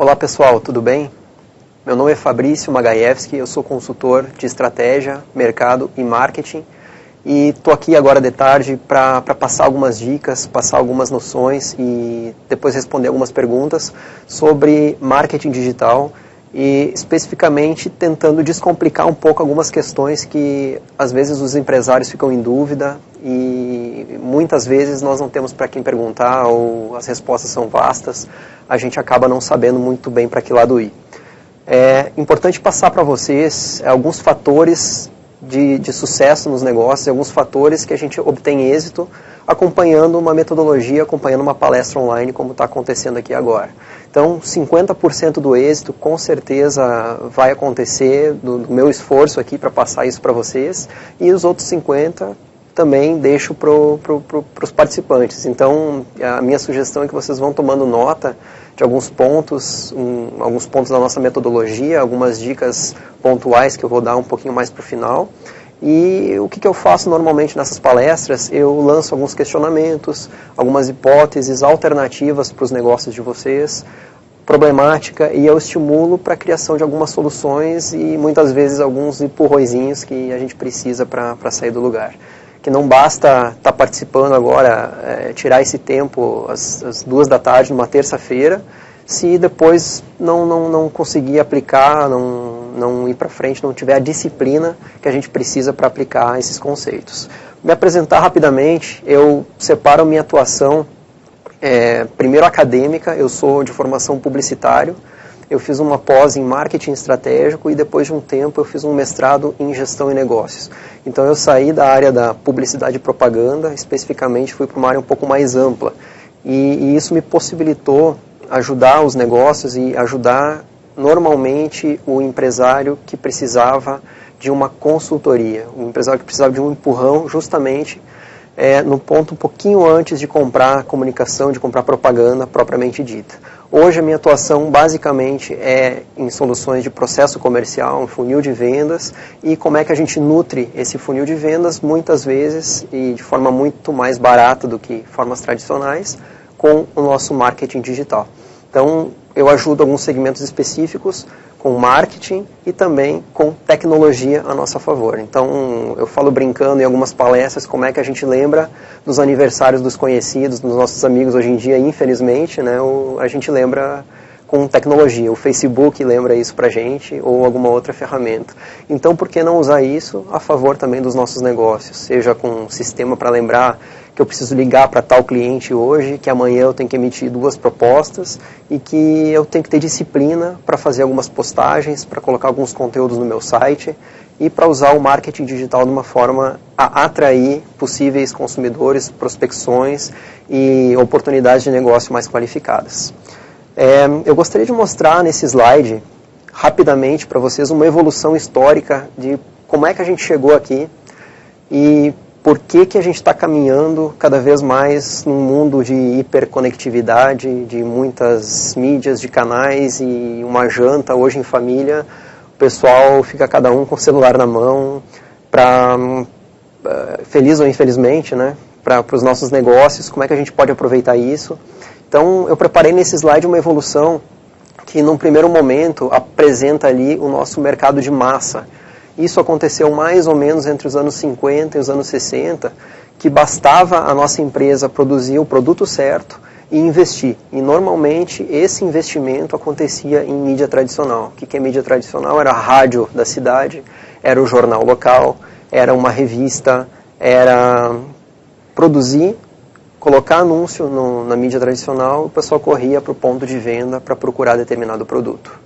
Olá pessoal, tudo bem? Meu nome é Fabrício Magaevski, eu sou consultor de estratégia, mercado e marketing e estou aqui agora de tarde para passar algumas dicas, passar algumas noções e depois responder algumas perguntas sobre marketing digital e especificamente tentando descomplicar um pouco algumas questões que às vezes os empresários ficam em dúvida e muitas vezes nós não temos para quem perguntar ou as respostas são vastas, a gente acaba não sabendo muito bem para que lado ir. É importante passar para vocês alguns fatores de sucesso nos negócios, alguns fatores que a gente obtém êxito acompanhando uma metodologia, acompanhando uma palestra online como está acontecendo aqui agora. Então, 50% do êxito com certeza vai acontecer do meu esforço aqui para passar isso para vocês e os outros 50% também deixo para os participantes. Então, a minha sugestão é que vocês vão tomando nota de alguns pontos da nossa metodologia, algumas dicas pontuais que eu vou dar um pouquinho mais para o final. E o que eu faço normalmente nessas palestras? Eu lanço alguns questionamentos, algumas hipóteses alternativas para os negócios de vocês, problemática, e eu estimulo para a criação de algumas soluções e muitas vezes alguns empurrõezinhos que a gente precisa para sair do lugar. Que não basta estar participando agora, tirar esse tempo às 2 da tarde, numa terça-feira, se depois não conseguir aplicar, não ir para frente, não tiver a disciplina que a gente precisa para aplicar esses conceitos. Me apresentar rapidamente, eu separo minha atuação, primeiro acadêmica, eu sou de formação publicitário, eu fiz uma pós em marketing estratégico e depois de um tempo eu fiz um mestrado em gestão e negócios. Então eu saí da área da publicidade e propaganda, especificamente fui para uma área um pouco mais ampla. E isso me possibilitou ajudar os negócios e ajudar normalmente o empresário que precisava de uma consultoria, o empresário que precisava de um empurrão justamente no ponto um pouquinho antes de comprar comunicação, de comprar propaganda propriamente dita. Hoje a minha atuação basicamente é em soluções de processo comercial, um funil de vendas e como é que a gente nutre esse funil de vendas muitas vezes e de forma muito mais barata do que formas tradicionais com o nosso marketing digital. Então eu ajudo alguns segmentos específicos com marketing e também com tecnologia a nosso favor. Então, eu falo brincando em algumas palestras como é que a gente lembra dos aniversários dos conhecidos, dos nossos amigos hoje em dia, infelizmente, né, a gente lembra com tecnologia. O Facebook lembra isso pra gente, ou alguma outra ferramenta. Então, por que não usar isso a favor também dos nossos negócios? Seja com um sistema para lembrar que eu preciso ligar para tal cliente hoje, que amanhã eu tenho que emitir 2 propostas e que eu tenho que ter disciplina para fazer algumas postagens, para colocar alguns conteúdos no meu site e para usar o marketing digital de uma forma a atrair possíveis consumidores, prospecções e oportunidades de negócio mais qualificadas. Eu gostaria de mostrar nesse slide, rapidamente para vocês, uma evolução histórica de como é que a gente chegou aqui e por que a gente está caminhando cada vez mais num mundo de hiperconectividade, de muitas mídias, de canais e uma janta hoje em família, o pessoal fica cada um com o celular na mão, feliz ou infelizmente, né, para os nossos negócios, como é que a gente pode aproveitar isso. Então eu preparei nesse slide uma evolução que num primeiro momento apresenta ali o nosso mercado de massa. Isso aconteceu mais ou menos entre os anos 50 e os anos 60, que bastava a nossa empresa produzir o produto certo e investir. E normalmente esse investimento acontecia em mídia tradicional. O que é mídia tradicional? Era a rádio da cidade, era o jornal local, era uma revista, era produzir, colocar anúncio na mídia tradicional, o pessoal corria para o ponto de venda para procurar determinado produto.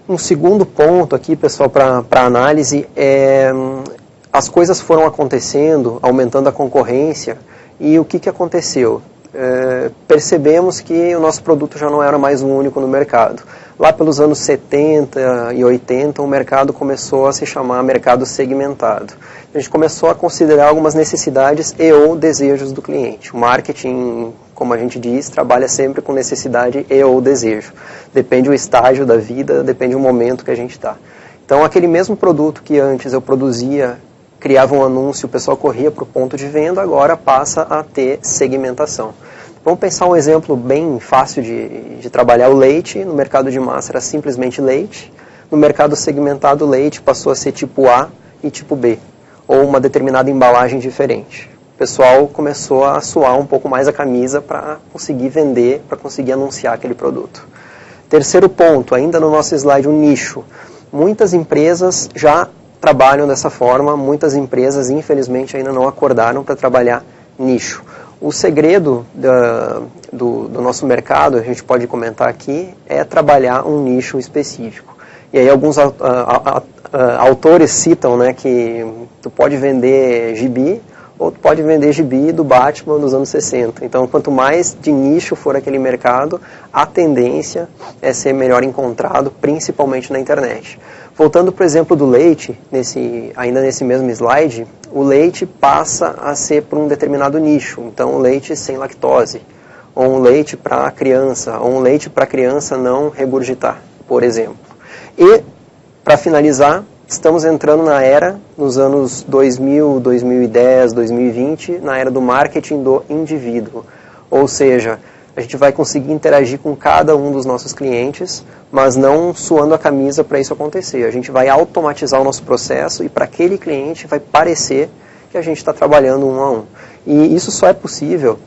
Um segundo ponto aqui, pessoal, para análise, as coisas foram acontecendo, aumentando a concorrência, e o que aconteceu? Percebemos que o nosso produto já não era mais o único no mercado. Lá pelos anos 70 e 80, o mercado começou a se chamar mercado segmentado. A gente começou a considerar algumas necessidades e ou desejos do cliente. O marketing, como a gente diz, trabalha sempre com necessidade e ou desejo. Depende do estágio da vida, depende do momento que a gente está. Então, aquele mesmo produto que antes eu produzia, criava um anúncio, o pessoal corria para o ponto de venda, agora passa a ter segmentação. Vamos pensar um exemplo bem fácil de trabalhar. O leite, no mercado de massa era simplesmente leite, no mercado segmentado o leite passou a ser tipo A e tipo B, ou uma determinada embalagem diferente. O pessoal começou a suar um pouco mais a camisa para conseguir vender, para conseguir anunciar aquele produto. Terceiro ponto, ainda no nosso slide, um nicho. Muitas empresas já trabalham dessa forma, muitas empresas infelizmente ainda não acordaram para trabalhar nicho. O segredo do nosso mercado, a gente pode comentar aqui, é trabalhar um nicho específico. E aí alguns autores citam, né, que tu pode vender gibi, ou tu pode vender gibi do Batman dos anos 60. Então, quanto mais de nicho for aquele mercado, a tendência é ser melhor encontrado, principalmente na internet. Voltando para o exemplo do leite, ainda nesse mesmo slide, o leite passa a ser por um determinado nicho. Então, o leite sem lactose, ou um leite para criança, ou um leite para criança não regurgitar, por exemplo. E, para finalizar, estamos entrando na era, nos anos 2000, 2010, 2020, na era do marketing do indivíduo. Ou seja, a gente vai conseguir interagir com cada um dos nossos clientes, mas não suando a camisa para isso acontecer. A gente vai automatizar o nosso processo e para aquele cliente vai parecer que a gente está trabalhando um a um. E isso só é possível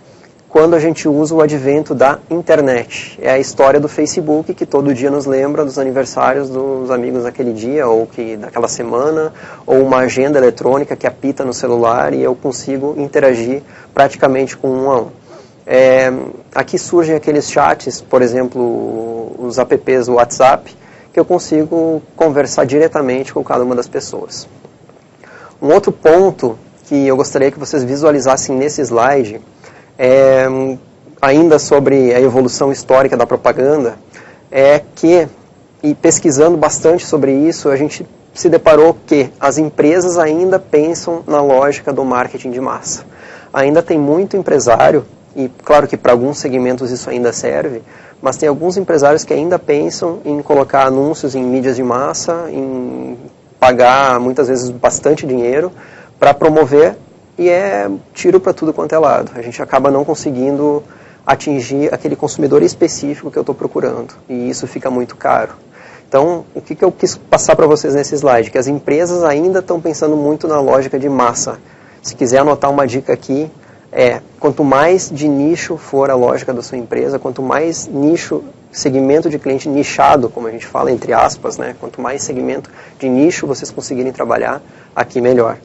quando a gente usa o advento da internet. É a história do Facebook que todo dia nos lembra dos aniversários dos amigos daquele dia, ou que daquela semana, ou uma agenda eletrônica que apita no celular e eu consigo interagir praticamente com um a um. Aqui surgem aqueles chats, por exemplo, os apps do WhatsApp, que eu consigo conversar diretamente com cada uma das pessoas. Um outro ponto que eu gostaria que vocês visualizassem nesse slide ainda sobre a evolução histórica da propaganda, é que, e pesquisando bastante sobre isso, a gente se deparou que as empresas ainda pensam na lógica do marketing de massa. Ainda tem muito empresário, e claro que para alguns segmentos isso ainda serve, mas tem alguns empresários que ainda pensam em colocar anúncios em mídias de massa, em pagar muitas vezes bastante dinheiro para promover, e é tiro para tudo quanto é lado. A gente acaba não conseguindo atingir aquele consumidor específico que eu estou procurando, e isso fica muito caro. Então, o que eu quis passar para vocês nesse slide? Que as empresas ainda estão pensando muito na lógica de massa. Se quiser anotar uma dica aqui, quanto mais de nicho for a lógica da sua empresa, quanto mais nicho, segmento de cliente nichado, como a gente fala, entre aspas, né? Quanto mais segmento de nicho vocês conseguirem trabalhar, aqui melhor.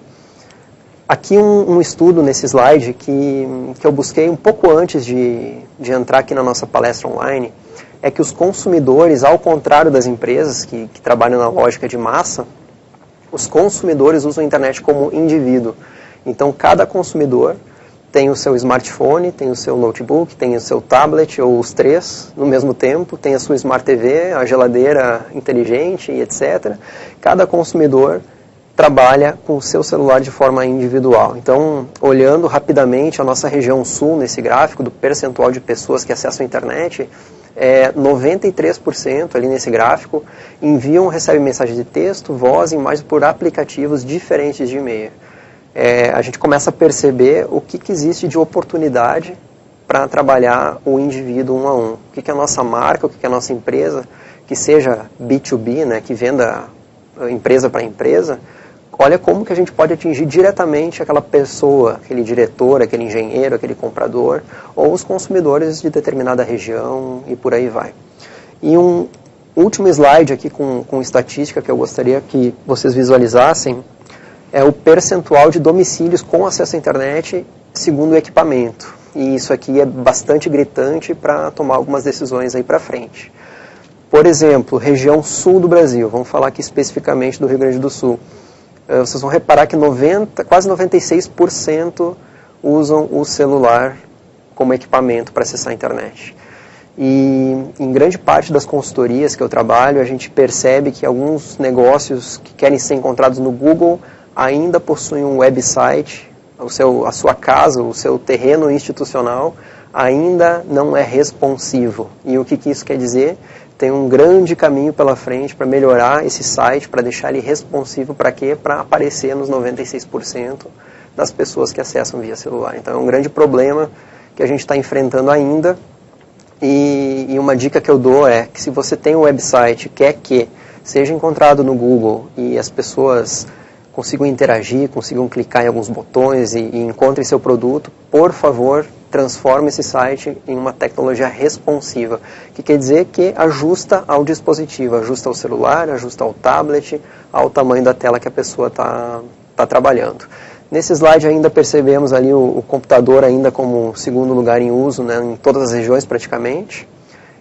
Aqui um estudo nesse slide que eu busquei um pouco antes de entrar aqui na nossa palestra online, é que os consumidores, ao contrário das empresas que trabalham na lógica de massa, os consumidores usam a internet como indivíduo. Então, cada consumidor tem o seu smartphone, tem o seu notebook, tem o seu tablet, ou os três no mesmo tempo, tem a sua Smart TV, a geladeira inteligente e etc. Cada consumidor trabalha com o seu celular de forma individual. Então, olhando rapidamente a nossa região sul nesse gráfico do percentual de pessoas que acessam a internet, 93% ali nesse gráfico enviam ou recebem mensagem de texto, voz e imagem por aplicativos diferentes de e-mail. A gente começa a perceber o que existe de oportunidade para trabalhar o indivíduo um a um. O que é a nossa marca, o que é a nossa empresa, que seja B2B, né, que venda empresa para empresa. Olha como que a gente pode atingir diretamente aquela pessoa, aquele diretor, aquele engenheiro, aquele comprador, ou os consumidores de determinada região e por aí vai. E um último slide aqui com estatística que eu gostaria que vocês visualizassem é o percentual de domicílios com acesso à internet segundo o equipamento. E isso aqui é bastante gritante para tomar algumas decisões aí para frente. Por exemplo, região sul do Brasil, vamos falar aqui especificamente do Rio Grande do Sul. Vocês vão reparar que quase 96% usam o celular como equipamento para acessar a internet. E em grande parte das consultorias que eu trabalho, a gente percebe que alguns negócios que querem ser encontrados no Google ainda possuem um website, a sua casa, o seu terreno institucional ainda não é responsivo. E o que isso quer dizer? Tem um grande caminho pela frente para melhorar esse site, para deixar ele responsivo para quê? Para aparecer nos 96% das pessoas que acessam via celular. Então é um grande problema que a gente está enfrentando ainda. E uma dica que eu dou é que se você tem um website, quer que seja encontrado no Google e as pessoas consigam interagir, consigam clicar em alguns botões e encontrem seu produto, por favor, transforme esse site em uma tecnologia responsiva, que quer dizer que ajusta ao dispositivo, ajusta ao celular, ajusta ao tablet, ao tamanho da tela que a pessoa está trabalhando. Nesse slide ainda percebemos ali o computador ainda como segundo lugar em uso, né, em todas as regiões praticamente,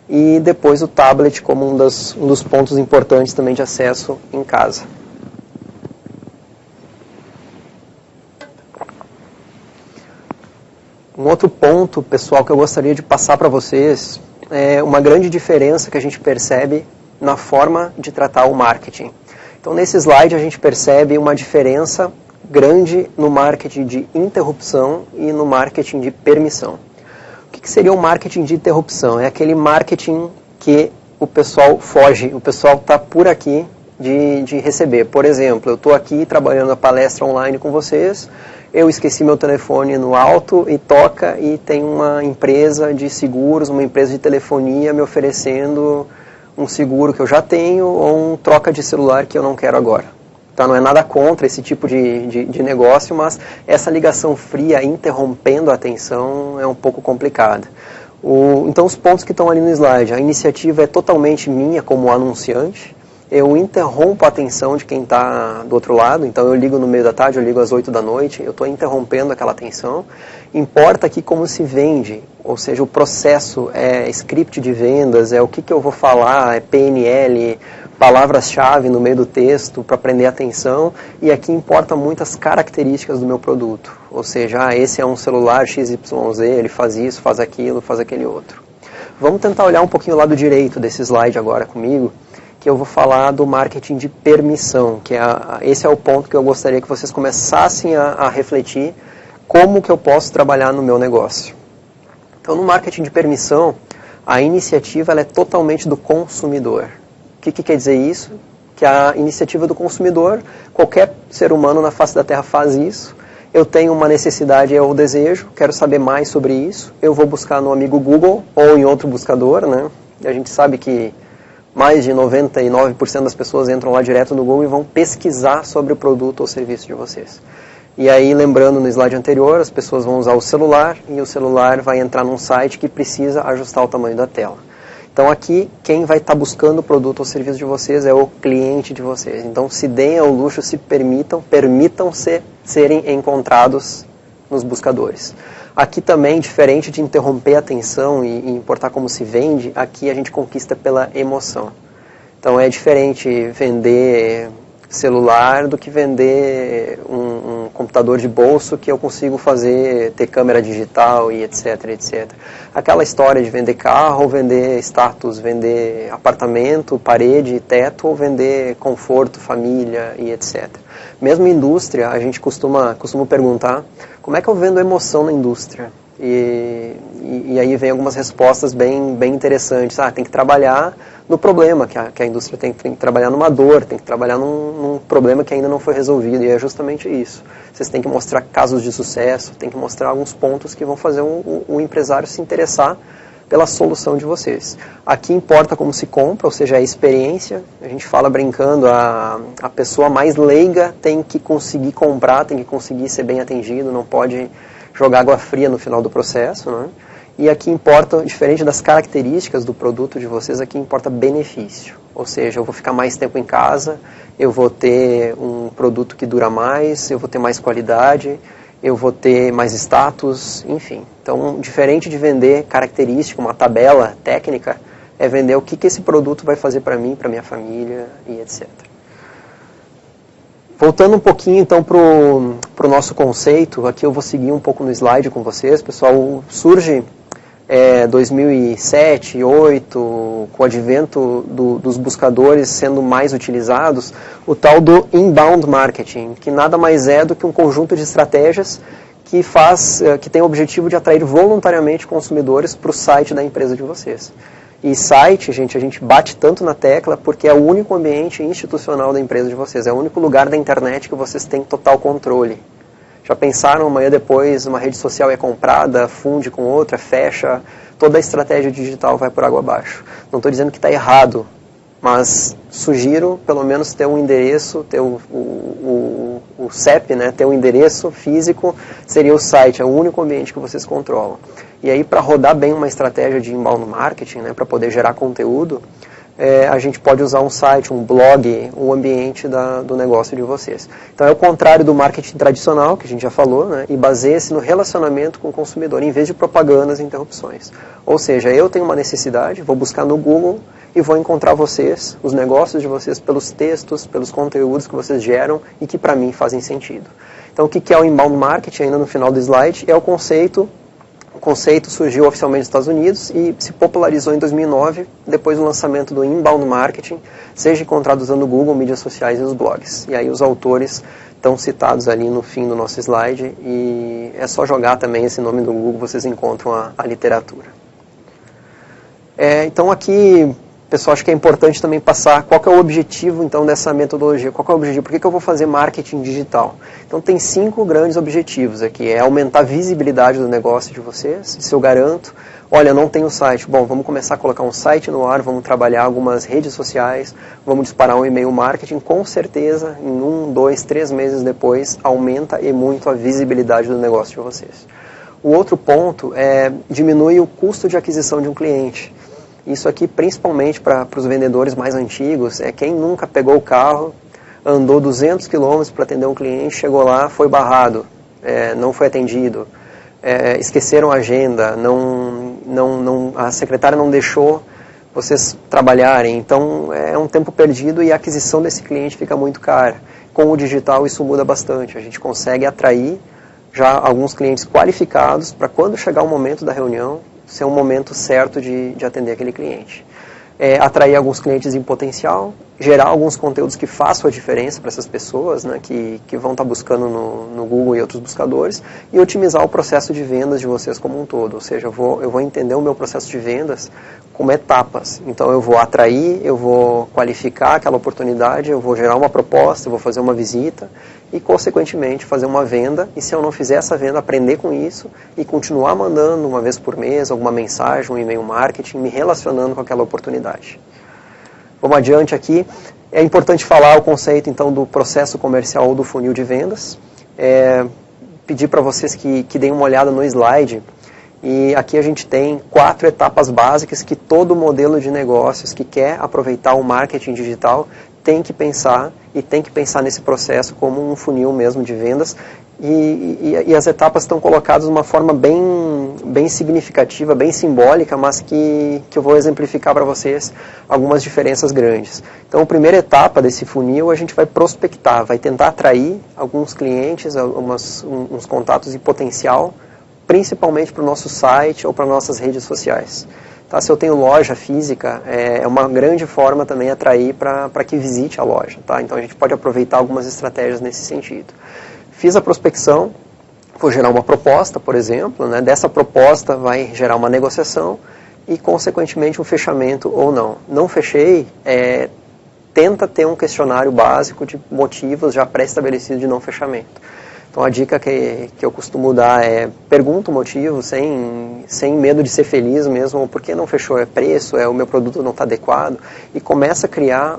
e depois o tablet como um dos pontos importantes também de acesso em casa. Um outro ponto, pessoal, que eu gostaria de passar para vocês é uma grande diferença que a gente percebe na forma de tratar o marketing. Então, nesse slide a gente percebe uma diferença grande no marketing de interrupção e no marketing de permissão. O que seria o marketing de interrupção? É aquele marketing que o pessoal foge, o pessoal está por aqui de receber. Por exemplo, eu estou aqui trabalhando a palestra online com vocês, eu esqueci meu telefone no alto e toca e tem uma empresa de seguros, uma empresa de telefonia me oferecendo um seguro que eu já tenho ou um troca de celular que eu não quero agora. Tá? Não é nada contra esse tipo de negócio, mas essa ligação fria interrompendo a atenção é um pouco complicada. Então os pontos que estão ali no slide, a iniciativa é totalmente minha como anunciante, eu interrompo a atenção de quem está do outro lado, então eu ligo no meio da tarde, eu ligo às 8 da noite, eu estou interrompendo aquela atenção. Importa aqui como se vende, ou seja, o processo é script de vendas, é o que eu vou falar, é PNL, palavras-chave no meio do texto para prender a atenção, e aqui importa muito as características do meu produto, ou seja, esse é um celular XYZ, ele faz isso, faz aquilo, faz aquele outro. Vamos tentar olhar um pouquinho o lado direito desse slide agora comigo, que eu vou falar do marketing de permissão, que esse é o ponto que eu gostaria que vocês começassem a refletir como que eu posso trabalhar no meu negócio. Então, no marketing de permissão, a iniciativa ela é totalmente do consumidor. O que quer dizer isso? Que a iniciativa do consumidor, qualquer ser humano na face da Terra faz isso. Eu tenho uma necessidade ou desejo, quero saber mais sobre isso, eu vou buscar no amigo Google ou em outro buscador, né? E a gente sabe que mais de 99% das pessoas entram lá direto no Google e vão pesquisar sobre o produto ou serviço de vocês. E aí, lembrando no slide anterior, as pessoas vão usar o celular e o celular vai entrar num site que precisa ajustar o tamanho da tela. Então aqui, quem vai estar buscando o produto ou serviço de vocês é o cliente de vocês. Então se deem ao luxo, se permitam-se serem encontrados nos buscadores. Aqui também, diferente de interromper a atenção e importar como se vende, aqui a gente conquista pela emoção. Então é diferente vender celular do que vender um computador de bolso que eu consigo ter câmera digital e etc, etc. Aquela história de vender carro, ou vender status, vender apartamento, parede, teto, ou vender conforto, família e etc. Mesmo em indústria, a gente costuma perguntar como é que eu vendo emoção na indústria? E aí vem algumas respostas bem interessantes. Tem que trabalhar no problema que a indústria tem que trabalhar numa dor, tem que trabalhar num problema que ainda não foi resolvido, e é justamente isso. Vocês têm que mostrar casos de sucesso, tem que mostrar alguns pontos que vão fazer o empresário se interessar pela solução de vocês. Aqui importa como se compra, ou seja, a experiência. A gente fala brincando, a pessoa mais leiga tem que conseguir comprar, tem que conseguir ser bem atendido, não pode jogar água fria no final do processo, né? E aqui importa, diferente das características do produto de vocês, aqui importa benefício. Ou seja, eu vou ficar mais tempo em casa, eu vou ter um produto que dura mais, eu vou ter mais qualidade, eu vou ter mais status, enfim. Então, diferente de vender característica, uma tabela técnica, é vender o que esse produto vai fazer para mim, para minha família e etc. Voltando um pouquinho então para o nosso conceito, aqui eu vou seguir um pouco no slide com vocês, pessoal. Surge 2007, 2008, com o advento dos buscadores sendo mais utilizados, o tal do inbound marketing, que nada mais é do que um conjunto de estratégias que tem o objetivo de atrair voluntariamente consumidores para o site da empresa de vocês. E site, gente, a gente bate tanto na tecla porque é o único ambiente institucional da empresa de vocês, é o único lugar da internet que vocês têm total controle. Já pensaram, amanhã depois uma rede social é comprada, funde com outra, fecha, toda a estratégia digital vai por água abaixo. Não estou dizendo que está errado, mas sugiro pelo menos ter um endereço, ter o CEP, né, ter um endereço físico, seria o site, é o único ambiente que vocês controlam. E aí, para rodar bem uma estratégia de inbound marketing, né, para poder gerar conteúdo, a gente pode usar um site, um blog, um ambiente do negócio de vocês. Então é o contrário do marketing tradicional, que a gente já falou, né, e baseia-se no relacionamento com o consumidor, em vez de propagandas e interrupções. Ou seja, eu tenho uma necessidade, vou buscar no Google e vou encontrar vocês, os negócios de vocês, pelos textos, pelos conteúdos que vocês geram e que para mim fazem sentido. Então o que é o inbound marketing, ainda no final do slide, é o conceito. O conceito surgiu oficialmente nos Estados Unidos e se popularizou em 2009, depois do lançamento do inbound marketing, seja encontrado usando o Google, mídias sociais e os blogs. E aí os autores estão citados ali no fim do nosso slide e é só jogar também esse nome do Google, vocês encontram a literatura. Então aqui, pessoal, acho que é importante também passar qual que é o objetivo então dessa metodologia, qual que é o objetivo, por que eu vou fazer marketing digital? Então tem 5 grandes objetivos aqui, é aumentar a visibilidade do negócio de vocês, isso eu garanto. Olha, não tem o site, bom, vamos começar a colocar um site no ar, vamos trabalhar algumas redes sociais, vamos disparar um e-mail marketing, com certeza em 1, 2, 3 meses depois aumenta e muito a visibilidade do negócio de vocês. O outro ponto é diminui o custo de aquisição de um cliente. Isso aqui principalmente para os vendedores mais antigos, quem nunca pegou o carro, andou 200 quilômetros para atender um cliente, chegou lá, foi barrado, não foi atendido, esqueceram a agenda, a secretária não deixou vocês trabalharem, então é um tempo perdido e a aquisição desse cliente fica muito cara. Com o digital isso muda bastante, a gente consegue atrair já alguns clientes qualificados para quando chegar o momento da reunião, ser um momento certo de atender aquele cliente. Atrair alguns clientes em potencial, gerar alguns conteúdos que façam a diferença para essas pessoas, né, que vão estar buscando no Google e outros buscadores, e otimizar o processo de vendas de vocês como um todo. Ou seja, eu vou entender o meu processo de vendas como etapas. Então eu vou atrair, eu vou qualificar aquela oportunidade, eu vou gerar uma proposta, eu vou fazer uma visita e, consequentemente, fazer uma venda. E se eu não fizer essa venda, aprender com isso e continuar mandando uma vez por mês alguma mensagem, um e-mail marketing, me relacionando com aquela oportunidade. Vamos adiante aqui. É importante falar o conceito, então, do processo comercial ou do funil de vendas. Pedir para vocês que deem uma olhada no slide. E aqui a gente tem 4 etapas básicas que todo modelo de negócios que quer aproveitar o marketing digital tem que pensar, e tem que pensar nesse processo como um funil mesmo de vendas. E as etapas estão colocadas de uma forma bem significativa, bem simbólica, mas que eu vou exemplificar para vocês algumas diferenças grandes. Então, a primeira etapa desse funil, a gente vai prospectar, vai tentar atrair alguns clientes, uns contatos em potencial, principalmente para o nosso site ou para nossas redes sociais. Tá? Se eu tenho loja física, é uma grande forma também atrair para que visite a loja. Tá? Então, a gente pode aproveitar algumas estratégias nesse sentido. Fiz a prospecção, vou gerar uma proposta, por exemplo, né? Dessa proposta vai gerar uma negociação e, consequentemente, um fechamento ou não. Não fechei, tenta ter um questionário básico de motivos já pré-estabelecidos de não fechamento. Então, a dica que eu costumo dar é pergunta o motivo, sem medo de ser feliz mesmo, por que não fechou, é preço, o meu produto não está adequado, e começa a criar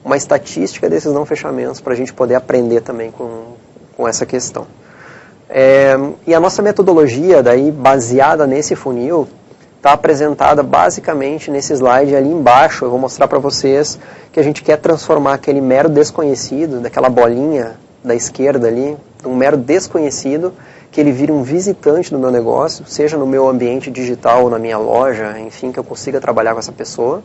uma estatística desses não fechamentos para a gente poder aprender também com essa questão. E a nossa metodologia, daí, baseada nesse funil, está apresentada basicamente nesse slide ali embaixo. Eu vou mostrar para vocês que a gente quer transformar aquele mero desconhecido, daquela bolinha da esquerda ali, um mero desconhecido, que ele vire um visitante no meu negócio, seja no meu ambiente digital ou na minha loja, enfim, que eu consiga trabalhar com essa pessoa,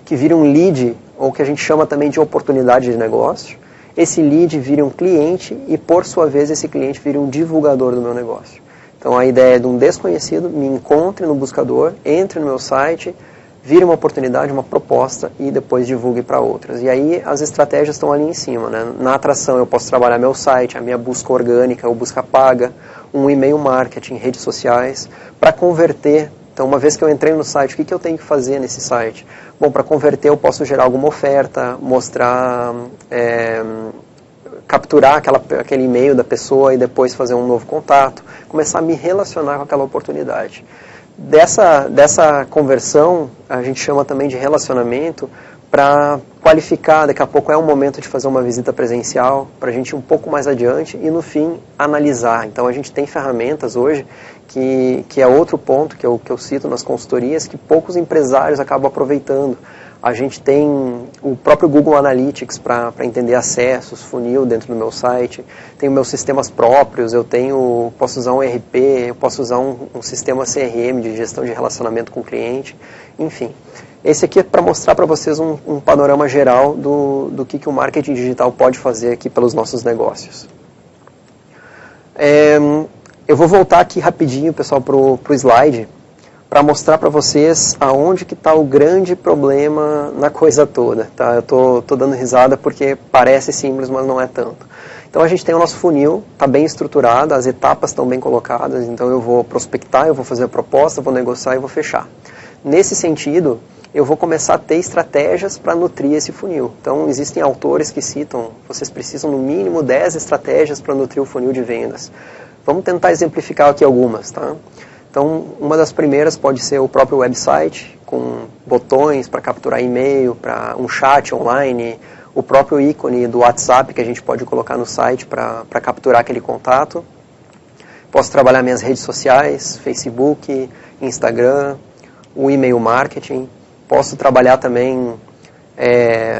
que vire um lead, ou que a gente chama também de oportunidade de negócio. Esse lead vire um cliente e, por sua vez, esse cliente vire um divulgador do meu negócio. Então, a ideia é de um desconhecido me encontre no buscador, entre no meu site, vire uma oportunidade, uma proposta e depois divulgue para outras. E aí as estratégias estão ali em cima, né? Na atração eu posso trabalhar meu site, a minha busca orgânica ou busca paga, um e-mail marketing, redes sociais, para converter. Então, uma vez que eu entrei no site, o que eu tenho que fazer nesse site? Bom, para converter eu posso gerar alguma oferta, mostrar capturar aquele e-mail da pessoa e depois fazer um novo contato, começar a me relacionar com aquela oportunidade. Dessa conversão, a gente chama também de relacionamento, para qualificar, daqui a pouco é o momento de fazer uma visita presencial, para a gente ir um pouco mais adiante e no fim analisar. Então a gente tem ferramentas hoje, que é outro ponto que eu cito nas consultorias, que poucos empresários acabam aproveitando. A gente tem o próprio Google Analytics para entender acessos, funil dentro do meu site, tenho meus sistemas próprios, posso usar um ERP, eu posso usar um sistema CRM de gestão de relacionamento com o cliente, enfim. Esse aqui é para mostrar para vocês um panorama geral do que o marketing digital pode fazer aqui pelos nossos negócios. Eu vou voltar aqui rapidinho, pessoal, para o slide, para mostrar para vocês aonde que está o grande problema na coisa toda. Tá? Eu tô dando risada porque parece simples, mas não é tanto. Então a gente tem o nosso funil, está bem estruturado, as etapas estão bem colocadas, então eu vou prospectar, eu vou fazer a proposta, vou negociar e vou fechar. Nesse sentido, eu vou começar a ter estratégias para nutrir esse funil. Então existem autores que citam, vocês precisam no mínimo 10 estratégias para nutrir o funil de vendas. Vamos tentar exemplificar aqui algumas, tá? Então, uma das primeiras pode ser o próprio website, com botões para capturar e-mail, para um chat online, o próprio ícone do WhatsApp que a gente pode colocar no site para capturar aquele contato. Posso trabalhar minhas redes sociais, Facebook, Instagram, o e-mail marketing. Posso trabalhar também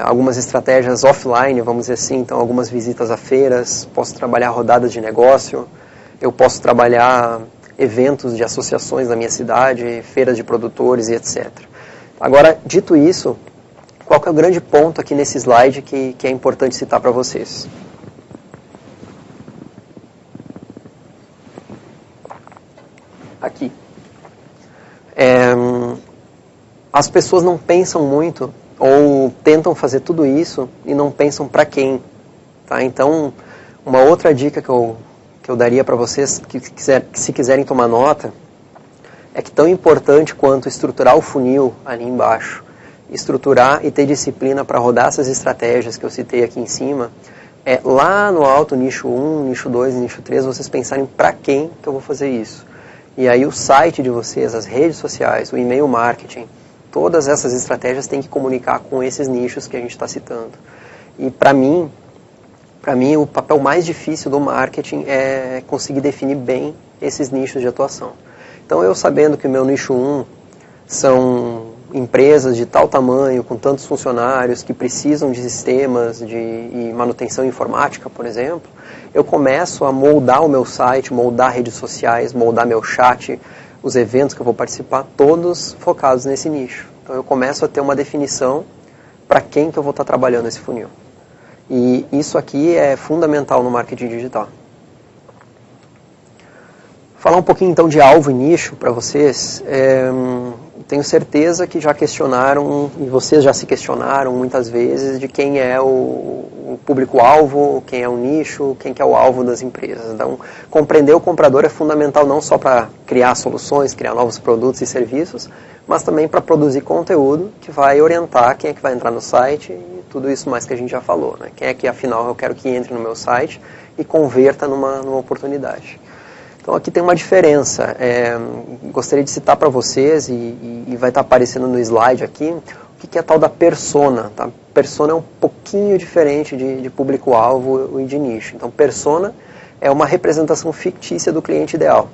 algumas estratégias offline, vamos dizer assim, então algumas visitas a feiras, posso trabalhar rodadas de negócio, eu posso trabalhar eventos de associações da minha cidade, feiras de produtores e etc. Agora, dito isso, qual que é o grande ponto aqui nesse slide que é importante citar para vocês? Aqui. As pessoas não pensam muito, ou tentam fazer tudo isso e não pensam para quem. Tá? Então, uma outra dica que eu daria para vocês, que se quiserem tomar nota, é que tão importante quanto estruturar o funil ali embaixo, estruturar e ter disciplina para rodar essas estratégias que eu citei aqui em cima, é lá no alto, nicho 1, nicho 2, nicho 3, vocês pensarem para quem que eu vou fazer isso. E aí o site de vocês, as redes sociais, o e-mail marketing, todas essas estratégias têm que comunicar com esses nichos que a gente está citando. E para mim, o papel mais difícil do marketing é conseguir definir bem esses nichos de atuação. Então, eu sabendo que o meu nicho 1 são empresas de tal tamanho, com tantos funcionários, que precisam de sistemas de manutenção informática, por exemplo, eu começo a moldar o meu site, moldar redes sociais, moldar meu chat, os eventos que eu vou participar, todos focados nesse nicho. Então, eu começo a ter uma definição para quem que eu vou estar trabalhando esse funil. E isso aqui é fundamental no marketing digital. Falar um pouquinho então de alvo e nicho para vocês. Tenho certeza que já questionaram, e vocês já se questionaram muitas vezes, de quem é o público-alvo, quem é o nicho, quem que é o alvo das empresas. Então, compreender o comprador é fundamental não só para criar soluções, criar novos produtos e serviços, mas também para produzir conteúdo que vai orientar quem é que vai entrar no site e tudo isso mais que a gente já falou, né? Quem é que, afinal, eu quero que entre no meu site e converta numa oportunidade. Então, aqui tem uma diferença. Gostaria de citar para vocês, e vai estar aparecendo no slide aqui, o que é a tal da persona. Tá? Persona é um pouquinho diferente de público-alvo e de nicho. Então, persona é uma representação fictícia do cliente ideal,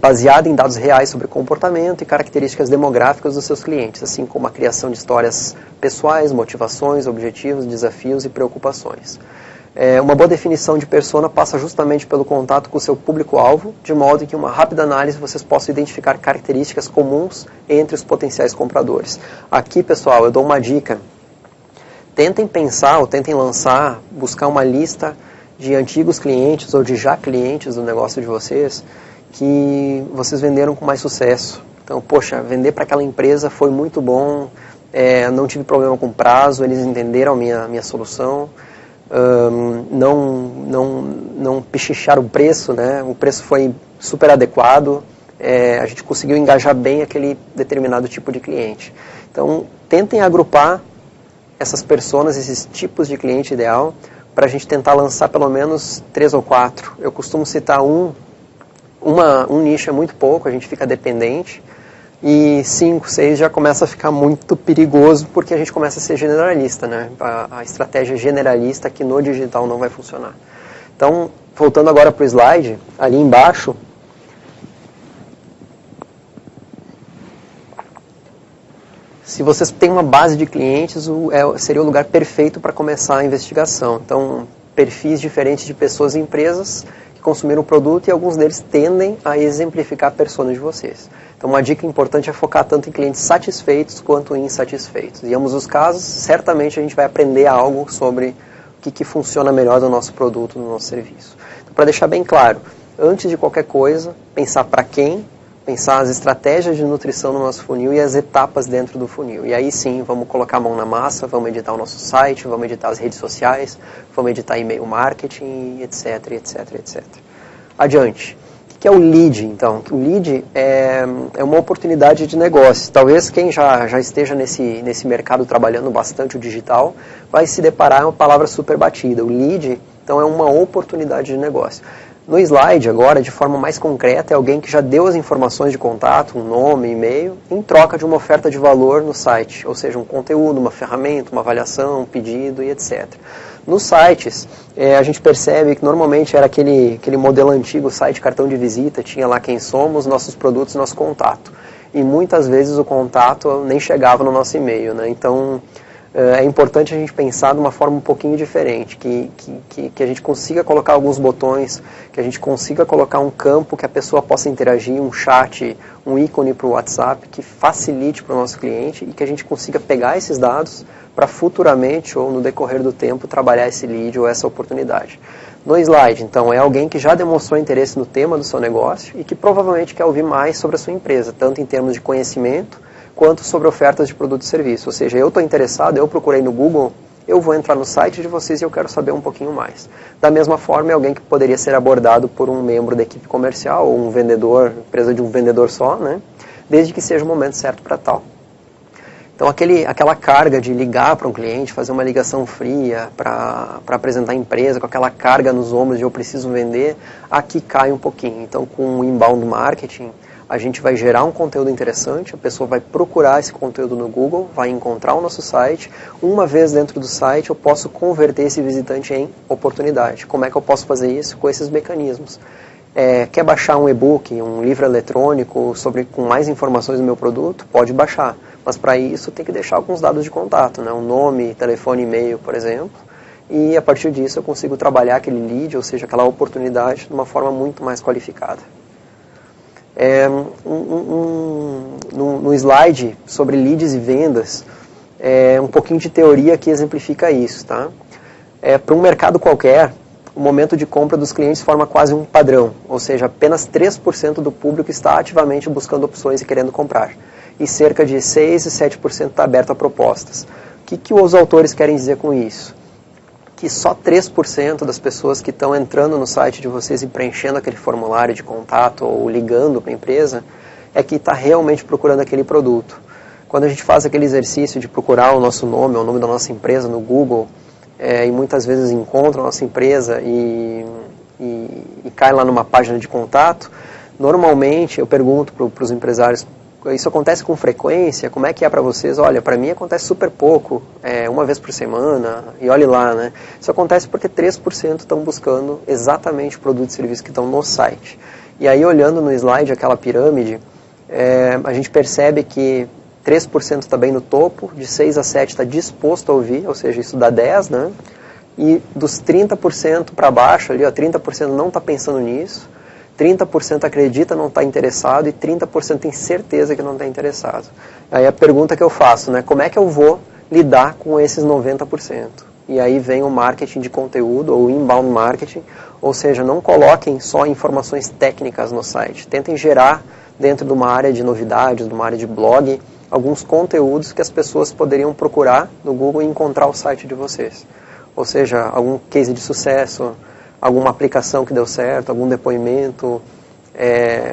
baseada em dados reais sobre comportamento e características demográficas dos seus clientes, assim como a criação de histórias pessoais, motivações, objetivos, desafios e preocupações. Uma boa definição de persona passa justamente pelo contato com o seu público-alvo, de modo que em uma rápida análise vocês possam identificar características comuns entre os potenciais compradores. Aqui, pessoal, eu dou uma dica. Tentem pensar ou tentem lançar, buscar uma lista de antigos clientes ou de já clientes do negócio de vocês que vocês venderam com mais sucesso. Então, poxa, vender para aquela empresa foi muito bom, não tive problema com prazo, eles entenderam a minha solução. Não pichicharam o preço, né? O preço foi super adequado, a gente conseguiu engajar bem aquele determinado tipo de cliente. Então, tentem agrupar essas personas, esses tipos de cliente ideal, para a gente tentar lançar pelo menos 3 ou 4. Eu costumo citar um nicho é muito pouco, a gente fica dependente, e 5, 6 já começa a ficar muito perigoso, porque a gente começa a ser generalista, né? A estratégia generalista aqui no digital não vai funcionar. Então, voltando agora para o slide, ali embaixo, se vocês têm uma base de clientes, seria o lugar perfeito para começar a investigação. Então, perfis diferentes de pessoas e empresas que consumiram o produto, e alguns deles tendem a exemplificar a persona de vocês. Então, uma dica importante é focar tanto em clientes satisfeitos quanto insatisfeitos. Em ambos os casos, certamente a gente vai aprender algo sobre o que funciona melhor do nosso produto, do nosso serviço. Então, para deixar bem claro, antes de qualquer coisa, pensar para quem, pensar as estratégias de nutrição no nosso funil e as etapas dentro do funil. E aí sim, vamos colocar a mão na massa, vamos editar o nosso site, vamos editar as redes sociais, vamos editar e-mail marketing, etc, etc, etc. Adiante. O que é o lead, então? O lead é uma oportunidade de negócio. Talvez quem já esteja nesse mercado trabalhando bastante o digital vai se deparar com uma palavra super batida. O lead, então, é uma oportunidade de negócio. No slide, agora, de forma mais concreta, é alguém que já deu as informações de contato, um nome, e-mail, em troca de uma oferta de valor no site, ou seja, um conteúdo, uma ferramenta, uma avaliação, um pedido e etc. Nos sites, a gente percebe que normalmente era aquele modelo antigo, site cartão de visita, tinha lá quem somos, nossos produtos, nosso contato. E muitas vezes o contato nem chegava no nosso e-mail, né? Então, é importante a gente pensar de uma forma um pouquinho diferente, que a gente consiga colocar alguns botões, que a gente consiga colocar um campo que a pessoa possa interagir, um chat, um ícone para o WhatsApp, que facilite para o nosso cliente e que a gente consiga pegar esses dados para futuramente ou no decorrer do tempo trabalhar esse lead ou essa oportunidade. No slide, então, é alguém que já demonstrou interesse no tema do seu negócio e que provavelmente quer ouvir mais sobre a sua empresa, tanto em termos de conhecimento, quanto sobre ofertas de produto e serviço. Ou seja, eu estou interessado, eu procurei no Google, eu vou entrar no site de vocês e eu quero saber um pouquinho mais. Da mesma forma, é alguém que poderia ser abordado por um membro da equipe comercial, ou um vendedor, empresa de um vendedor só, né? Desde que seja o momento certo para tal. Então, aquela carga de ligar para um cliente, fazer uma ligação fria para apresentar a empresa, com aquela carga nos ombros de eu preciso vender, aqui cai um pouquinho. Então, com o inbound marketing, a gente vai gerar um conteúdo interessante, a pessoa vai procurar esse conteúdo no Google, vai encontrar o nosso site. Uma vez dentro do site, eu posso converter esse visitante em oportunidade. Como é que eu posso fazer isso? Com esses mecanismos. Quer baixar um e-book, um livro eletrônico com mais informações do meu produto? Pode baixar. Mas para isso tem que deixar alguns dados de contato, né? Um nome, telefone, e-mail, por exemplo. E a partir disso eu consigo trabalhar aquele lead, ou seja, aquela oportunidade, de uma forma muito mais qualificada. No slide sobre leads e vendas, um pouquinho de teoria que exemplifica isso, tá? Para um mercado qualquer, o momento de compra dos clientes forma quase um padrão, ou seja, apenas 3% do público está ativamente buscando opções e querendo comprar, e cerca de 6 e 7% está aberto a propostas. O que os autores querem dizer com isso? Que só 3% das pessoas que estão entrando no site de vocês e preenchendo aquele formulário de contato ou ligando para a empresa é que está realmente procurando aquele produto. Quando a gente faz aquele exercício de procurar o nosso nome, o nome da nossa empresa no Google, e muitas vezes encontra a nossa empresa e cai lá numa página de contato, normalmente eu pergunto para os empresários, isso acontece com frequência? Como é que é para vocês? Olha, para mim acontece super pouco, uma vez por semana, e olhe lá, né? Isso acontece porque 3% estão buscando exatamente produtos e serviços que estão no site. E aí, olhando no slide aquela pirâmide, a gente percebe que 3% está bem no topo, de 6 a 7 está disposto a ouvir, ou seja, isso dá 10, né? E dos 30% para baixo, ali, 30% não está pensando nisso, 30% acredita não está interessado e 30% tem certeza que não está interessado. Aí a pergunta que eu faço, né? Como é que eu vou lidar com esses 90%? E aí vem o marketing de conteúdo, ou inbound marketing, ou seja, não coloquem só informações técnicas no site. Tentem gerar, dentro de uma área de novidades, de uma área de blog, alguns conteúdos que as pessoas poderiam procurar no Google e encontrar o site de vocês. Ou seja, algum case de sucesso, alguma aplicação que deu certo, algum depoimento,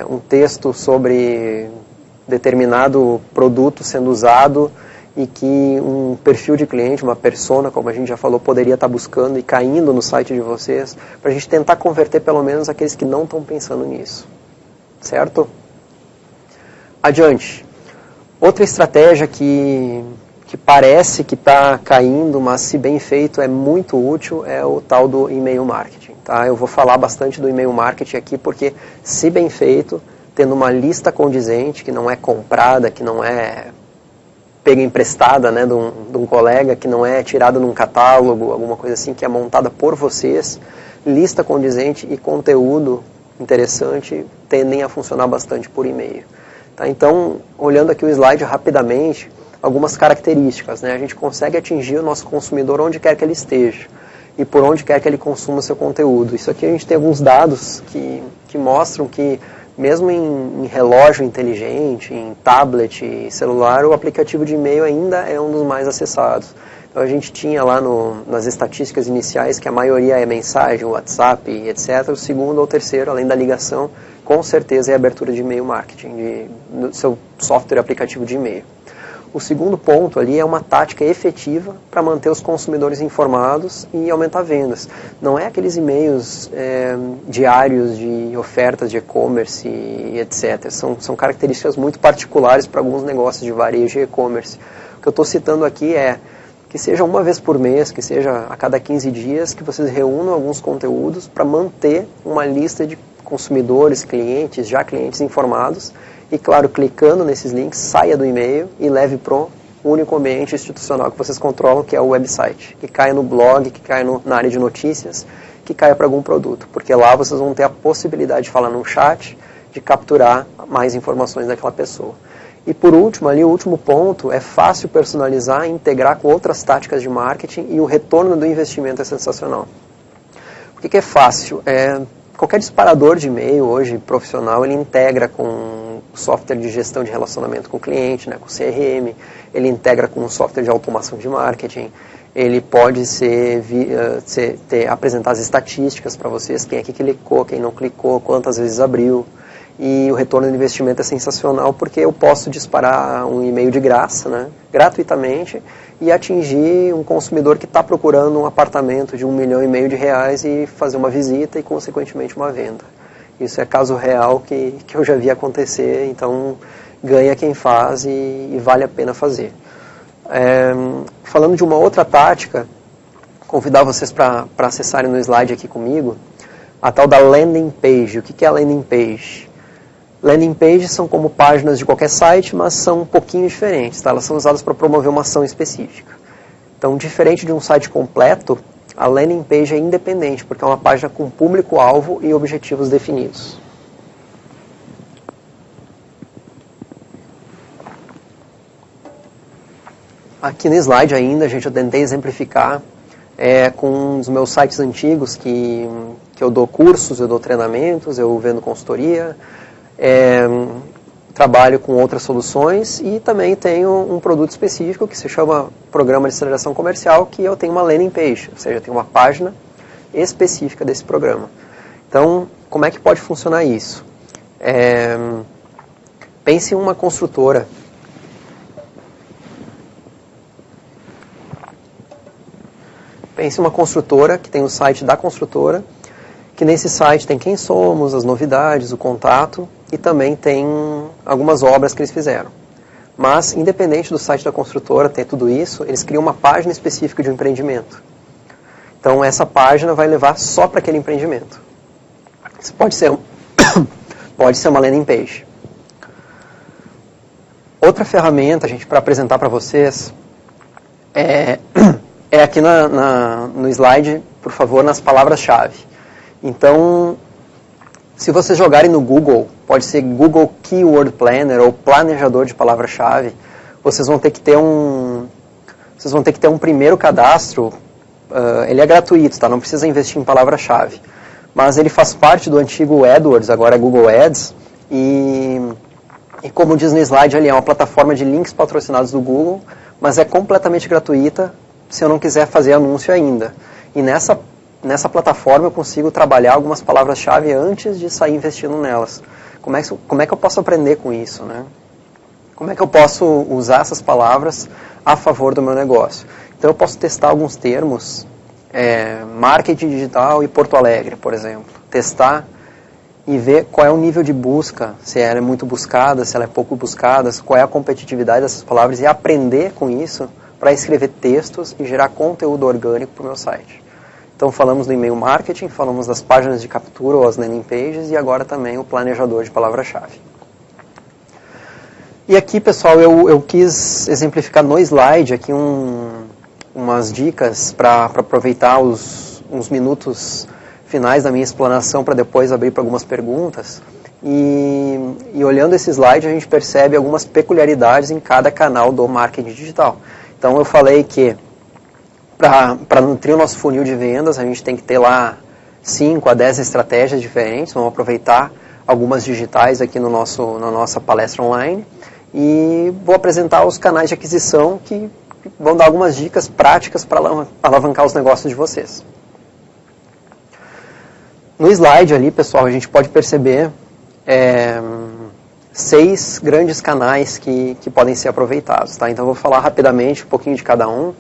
um texto sobre determinado produto sendo usado e que um perfil de cliente, uma persona, como a gente já falou, poderia estar buscando e caindo no site de vocês, para a gente tentar converter pelo menos aqueles que não estão pensando nisso. Certo? Adiante. Outra estratégia que parece que está caindo, mas se bem feito é muito útil, é o tal do e-mail marketing. Tá? Eu vou falar bastante do e-mail marketing aqui, porque se bem feito, tendo uma lista condizente, que não é comprada, que não é pega emprestada, né, de um colega, que não é tirada num catálogo, alguma coisa assim, que é montada por vocês, lista condizente e conteúdo interessante tendem a funcionar bastante por e-mail. Tá? Então, olhando aqui o slide rapidamente, algumas características, né? A gente consegue atingir o nosso consumidor onde quer que ele esteja e por onde quer que ele consuma seu conteúdo. Isso aqui a gente tem alguns dados que mostram que mesmo em relógio inteligente, em tablet e celular, o aplicativo de e-mail ainda é um dos mais acessados. Então a gente tinha lá nas estatísticas iniciais que a maioria é mensagem, WhatsApp, etc. O segundo ou terceiro, além da ligação, com certeza é a abertura de e-mail marketing, do seu software aplicativo de e-mail. O segundo ponto ali é uma tática efetiva para manter os consumidores informados e aumentar vendas. Não é aqueles e-mails diários de ofertas de e-commerce e etc. São características muito particulares para alguns negócios de varejo e e-commerce. O que eu estou citando aqui é que seja uma vez por mês, que seja a cada 15 dias, que vocês reúnam alguns conteúdos para manter uma lista de consumidores, clientes, já clientes informados. E, claro, clicando nesses links, saia do e-mail e leve para o único ambiente institucional que vocês controlam, que é o website. Que caia no blog, que caia na área de notícias, que caia para algum produto. Porque lá vocês vão ter a possibilidade de falar num chat, de capturar mais informações daquela pessoa. E, por último, ali o último ponto, é fácil personalizar e integrar com outras táticas de marketing e o retorno do investimento é sensacional. Por que é fácil? Qualquer disparador de e-mail hoje, profissional, ele integra com software de gestão de relacionamento com o cliente, né, com o CRM, ele integra com um software de automação de marketing, ele pode apresentar as estatísticas para vocês, quem é que clicou, quem não clicou, quantas vezes abriu, e o retorno do investimento é sensacional porque eu posso disparar um e-mail de graça, né, gratuitamente, e atingir um consumidor que está procurando um apartamento de R$1,5 milhão e fazer uma visita e, consequentemente, uma venda. Isso é caso real que eu já vi acontecer, então ganha quem faz e vale a pena fazer. Falando de uma outra tática, convidar vocês para acessarem no slide aqui comigo, a tal da landing page. O que é a landing page? Landing pages são como páginas de qualquer site, mas são um pouquinho diferentes. Tá? Elas são usadas para promover uma ação específica. Então, diferente de um site completo, a landing page é independente, porque é uma página com público-alvo e objetivos definidos. Aqui no slide ainda, gente, eu tentei exemplificar com um dos meus sites antigos que eu dou cursos, eu dou treinamentos, eu vendo consultoria, trabalho com outras soluções e também tenho um produto específico que se chama Programa de Aceleração Comercial, que eu tenho uma landing page, ou seja, eu tenho uma página específica desse programa. Então, como é que pode funcionar isso? Pense em uma construtora. Pense em uma construtora que tem o site da construtora, que nesse site tem quem somos, as novidades, o contato e também tem algumas obras que eles fizeram. Mas, independente do site da construtora ter tudo isso, eles criam uma página específica de um empreendimento. Então, essa página vai levar só para aquele empreendimento. Isso pode ser uma landing page. Outra ferramenta, gente, para apresentar para vocês é aqui no slide, por favor, nas palavras-chave. Então, se vocês jogarem no Google, pode ser Google Keyword Planner ou planejador de palavra-chave, vocês vão ter que ter um primeiro cadastro. Ele é gratuito, tá? Não precisa investir em palavra-chave. Mas ele faz parte do antigo AdWords, agora é Google Ads, e como diz no slide ali, é uma plataforma de links patrocinados do Google, mas é completamente gratuita se eu não quiser fazer anúncio ainda. E nessa plataforma eu consigo trabalhar algumas palavras-chave antes de sair investindo nelas. Como é que eu posso aprender com isso, né? como é que eu posso usar essas palavras a favor do meu negócio? Então eu posso testar alguns termos, marketing digital e Porto Alegre, por exemplo. Testar e ver qual é o nível de busca, se ela é muito buscada, se ela é pouco buscada, qual é a competitividade dessas palavras e aprender com isso para escrever textos e gerar conteúdo orgânico para o meu site. Então falamos do e-mail marketing, falamos das páginas de captura ou as landing pages e agora também o planejador de palavra-chave. E aqui, pessoal, eu quis exemplificar no slide aqui umas dicas para aproveitar uns minutos finais da minha explanação para depois abrir para algumas perguntas. E olhando esse slide, a gente percebe algumas peculiaridades em cada canal do marketing digital. Então eu falei que para nutrir o nosso funil de vendas, a gente tem que ter lá 5 a 10 estratégias diferentes. Vamos aproveitar algumas digitais aqui na nossa palestra online. E vou apresentar os canais de aquisição que vão dar algumas dicas práticas para alavancar os negócios de vocês. No slide ali, pessoal, a gente pode perceber 6 grandes canais que podem ser aproveitados. Tá? Então eu vou falar rapidamente um pouquinho de cada um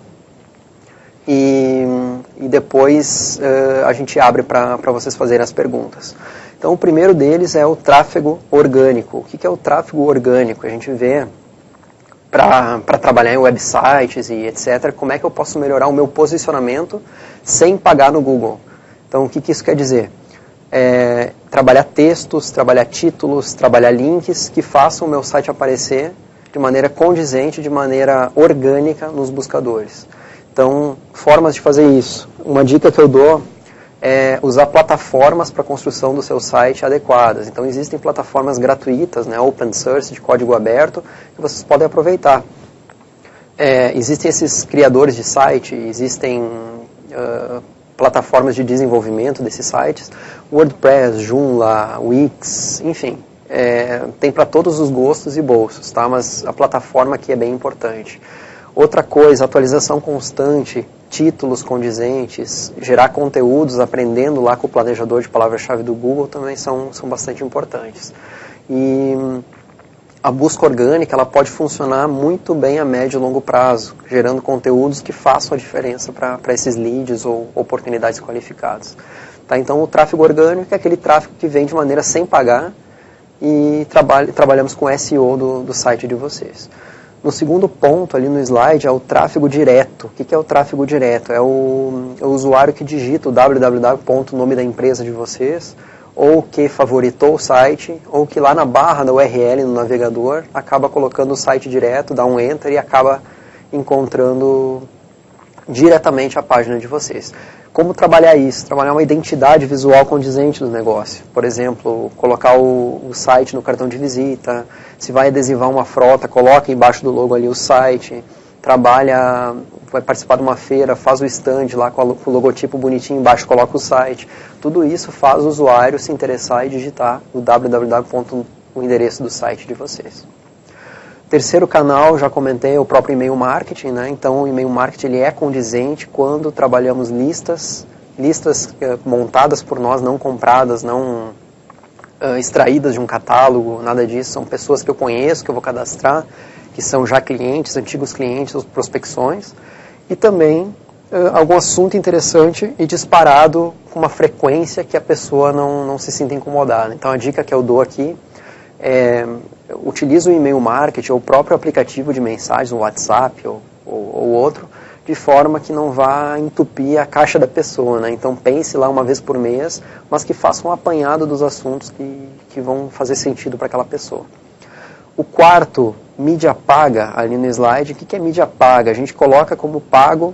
e depois a gente abre para vocês fazerem as perguntas. Então o primeiro deles é o tráfego orgânico. O que é o tráfego orgânico? A gente vê para trabalhar em websites e etc., como é que eu posso melhorar o meu posicionamento sem pagar no Google. Então o que isso quer dizer? Trabalhar textos, trabalhar títulos, trabalhar links que façam o meu site aparecer de maneira condizente, de maneira orgânica nos buscadores. Então, formas de fazer isso. Uma dica que eu dou é usar plataformas para a construção do seu site adequadas. Então, existem plataformas gratuitas, né, open source, de código aberto, que vocês podem aproveitar. Existem esses criadores de site, existem plataformas de desenvolvimento desses sites, WordPress, Joomla, Wix, enfim, tem para todos os gostos e bolsos, tá? Mas a plataforma aqui é bem importante. Outra coisa, atualização constante, títulos condizentes, gerar conteúdos, aprendendo lá com o planejador de palavra-chave do Google também são bastante importantes. E a busca orgânica ela pode funcionar muito bem a médio e longo prazo, gerando conteúdos que façam a diferença para esses leads ou oportunidades qualificadas. Tá? Então o tráfego orgânico é aquele tráfego que vem de maneira sem pagar e trabalhamos com SEO do site de vocês. No segundo ponto ali no slide é o tráfego direto. O que é o tráfego direto? É o usuário que digita o www, nome da empresa de vocês, ou que favoritou o site, ou que lá na barra da URL no navegador acaba colocando o site direto, dá um enter e acaba encontrando diretamente a página de vocês. Como trabalhar isso? Trabalhar uma identidade visual condizente do negócio. Por exemplo, colocar o site no cartão de visita, se vai adesivar uma frota, coloca embaixo do logo ali o site, trabalha, vai participar de uma feira, faz o stand lá com o logotipo bonitinho, embaixo coloca o site. Tudo isso faz o usuário se interessar e digitar o www, o endereço do site de vocês. Terceiro canal, já comentei, é o próprio e-mail marketing, né? Então o e-mail marketing ele é condizente quando trabalhamos listas montadas por nós, não compradas, não extraídas de um catálogo, nada disso. São pessoas que eu conheço, que eu vou cadastrar, que são já clientes, antigos clientes, prospecções. E também algum assunto interessante e disparado com uma frequência que a pessoa não se sinta incomodada. Então a dica que eu dou aqui utilize o e-mail marketing ou o próprio aplicativo de mensagens, o WhatsApp ou outro, de forma que não vá entupir a caixa da pessoa, né? Então pense lá uma vez por mês, mas que faça um apanhado dos assuntos que vão fazer sentido para aquela pessoa. O quarto, mídia paga, ali no slide. O que é mídia paga? A gente coloca como pago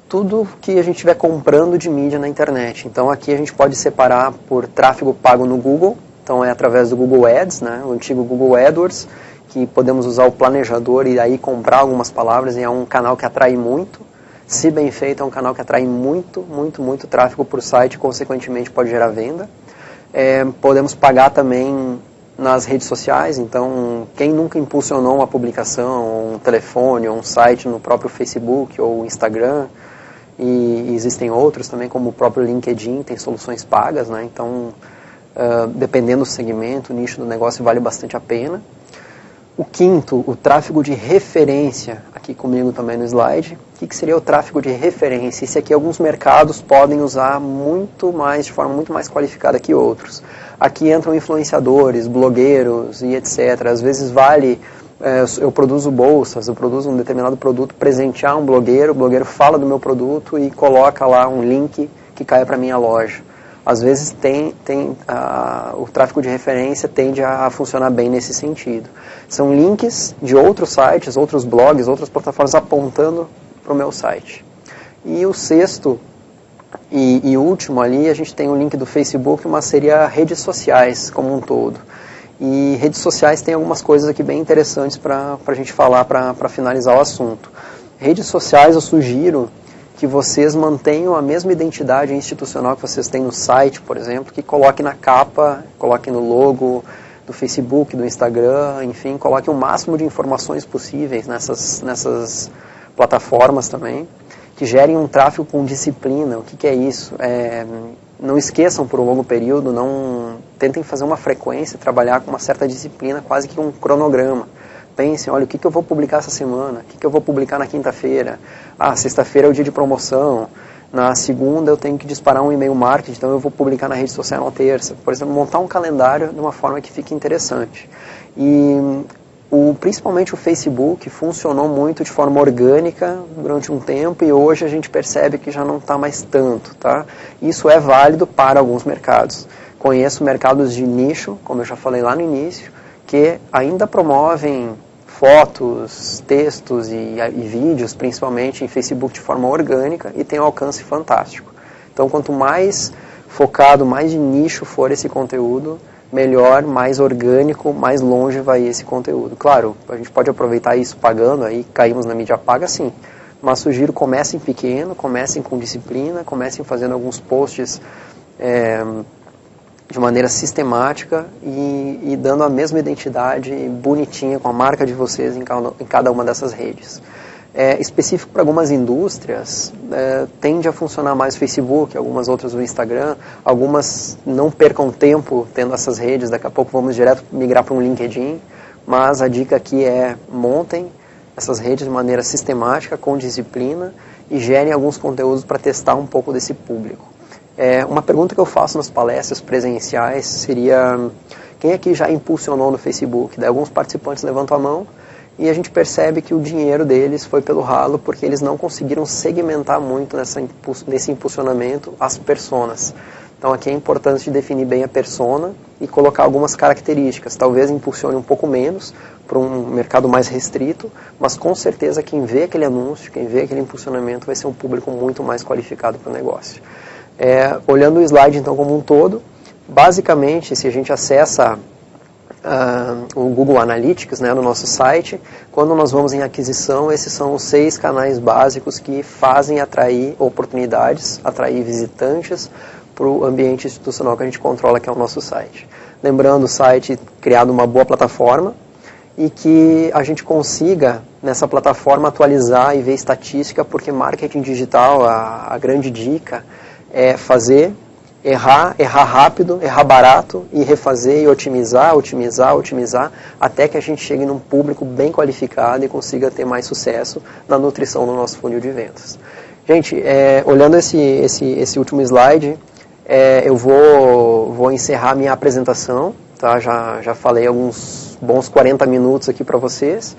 tudo que a gente estiver comprando de mídia na internet. Então aqui a gente pode separar por tráfego pago no Google. Então é através do Google Ads, né, o antigo Google AdWords, que podemos usar o planejador e aí comprar algumas palavras, e é um canal que atrai muito. Se bem feito, é um canal que atrai muito tráfego para o site, consequentemente pode gerar venda. Podemos pagar também nas redes sociais, então quem nunca impulsionou uma publicação, um telefone, ou um site no próprio Facebook ou Instagram, e existem outros também, como o próprio LinkedIn, tem soluções pagas, né, então dependendo do segmento, o nicho do negócio vale bastante a pena. O quinto, o tráfego de referência, aqui comigo também no slide. O que seria o tráfego de referência? Esse aqui alguns mercados podem usar muito mais, de forma muito mais qualificada que outros. Aqui entram influenciadores, blogueiros e etc. Às vezes vale, eu produzo bolsas, eu produzo um determinado produto, presentear um blogueiro, o blogueiro fala do meu produto e coloca lá um link que cai para a minha loja. Às vezes o tráfego de referência tende a funcionar bem nesse sentido. São links de outros sites, outros blogs, outras plataformas apontando para o meu site. E o sexto e último ali, a gente tem o link do Facebook, mas seria redes sociais como um todo. E redes sociais tem algumas coisas aqui bem interessantes para a gente falar, para finalizar o assunto. Redes sociais eu sugiro que vocês mantenham a mesma identidade institucional que vocês têm no site, por exemplo, que coloque na capa, coloque no logo do Facebook, do Instagram, enfim, coloque o máximo de informações possíveis nessas plataformas também, que gerem um tráfego com disciplina. O que é isso? Não esqueçam por um longo período, tentem fazer uma frequência, trabalhar com uma certa disciplina, quase que um cronograma. Pensem, olha, o que eu vou publicar essa semana? O que eu vou publicar na quinta-feira? Sexta-feira é o dia de promoção. Na segunda eu tenho que disparar um e-mail marketing, então eu vou publicar na rede social na terça. Por exemplo, montar um calendário de uma forma que fique interessante. E principalmente o Facebook funcionou muito de forma orgânica durante um tempo e hoje a gente percebe que já não está mais tanto, tá? Isso é válido para alguns mercados. Conheço mercados de nicho, como eu já falei lá no início, que ainda promovem fotos, textos e vídeos, principalmente em Facebook de forma orgânica, e tem um alcance fantástico. Então, quanto mais focado, mais de nicho for esse conteúdo, melhor, mais orgânico, mais longe vai esse conteúdo. Claro, a gente pode aproveitar isso pagando, aí caímos na mídia paga, sim. Mas sugiro, comecem pequeno, comecem com disciplina, comecem fazendo alguns posts de maneira sistemática e dando a mesma identidade bonitinha com a marca de vocês em cada uma dessas redes. Específico para algumas indústrias, tende a funcionar mais o Facebook, algumas outras o Instagram, algumas não percam tempo tendo essas redes, daqui a pouco vamos direto migrar para um LinkedIn, mas a dica aqui é montem essas redes de maneira sistemática, com disciplina e gerem alguns conteúdos para testar um pouco desse público. Uma pergunta que eu faço nas palestras presenciais seria: quem aqui já impulsionou no Facebook? Daí alguns participantes levantam a mão e a gente percebe que o dinheiro deles foi pelo ralo porque eles não conseguiram segmentar muito nesse impulsionamento as personas. Então aqui é importante definir bem a persona e colocar algumas características. Talvez impulsione um pouco menos para um mercado mais restrito, mas com certeza quem vê aquele anúncio, quem vê aquele impulsionamento vai ser um público muito mais qualificado para o negócio. Olhando o slide então como um todo, basicamente se a gente acessa o Google Analytics, né, no nosso site, quando nós vamos em aquisição, esses são os 6 canais básicos que fazem atrair oportunidades, atrair visitantes para o ambiente institucional que a gente controla, que é o nosso site. Lembrando, o site criado uma boa plataforma e que a gente consiga nessa plataforma atualizar e ver estatística, porque marketing digital, a grande dica é fazer, errar rápido, errar barato e refazer e otimizar, até que a gente chegue num público bem qualificado e consiga ter mais sucesso na nutrição do nosso funil de vendas. Gente, olhando esse último slide, eu vou encerrar minha apresentação, tá? Já falei alguns bons 40 minutos aqui para vocês.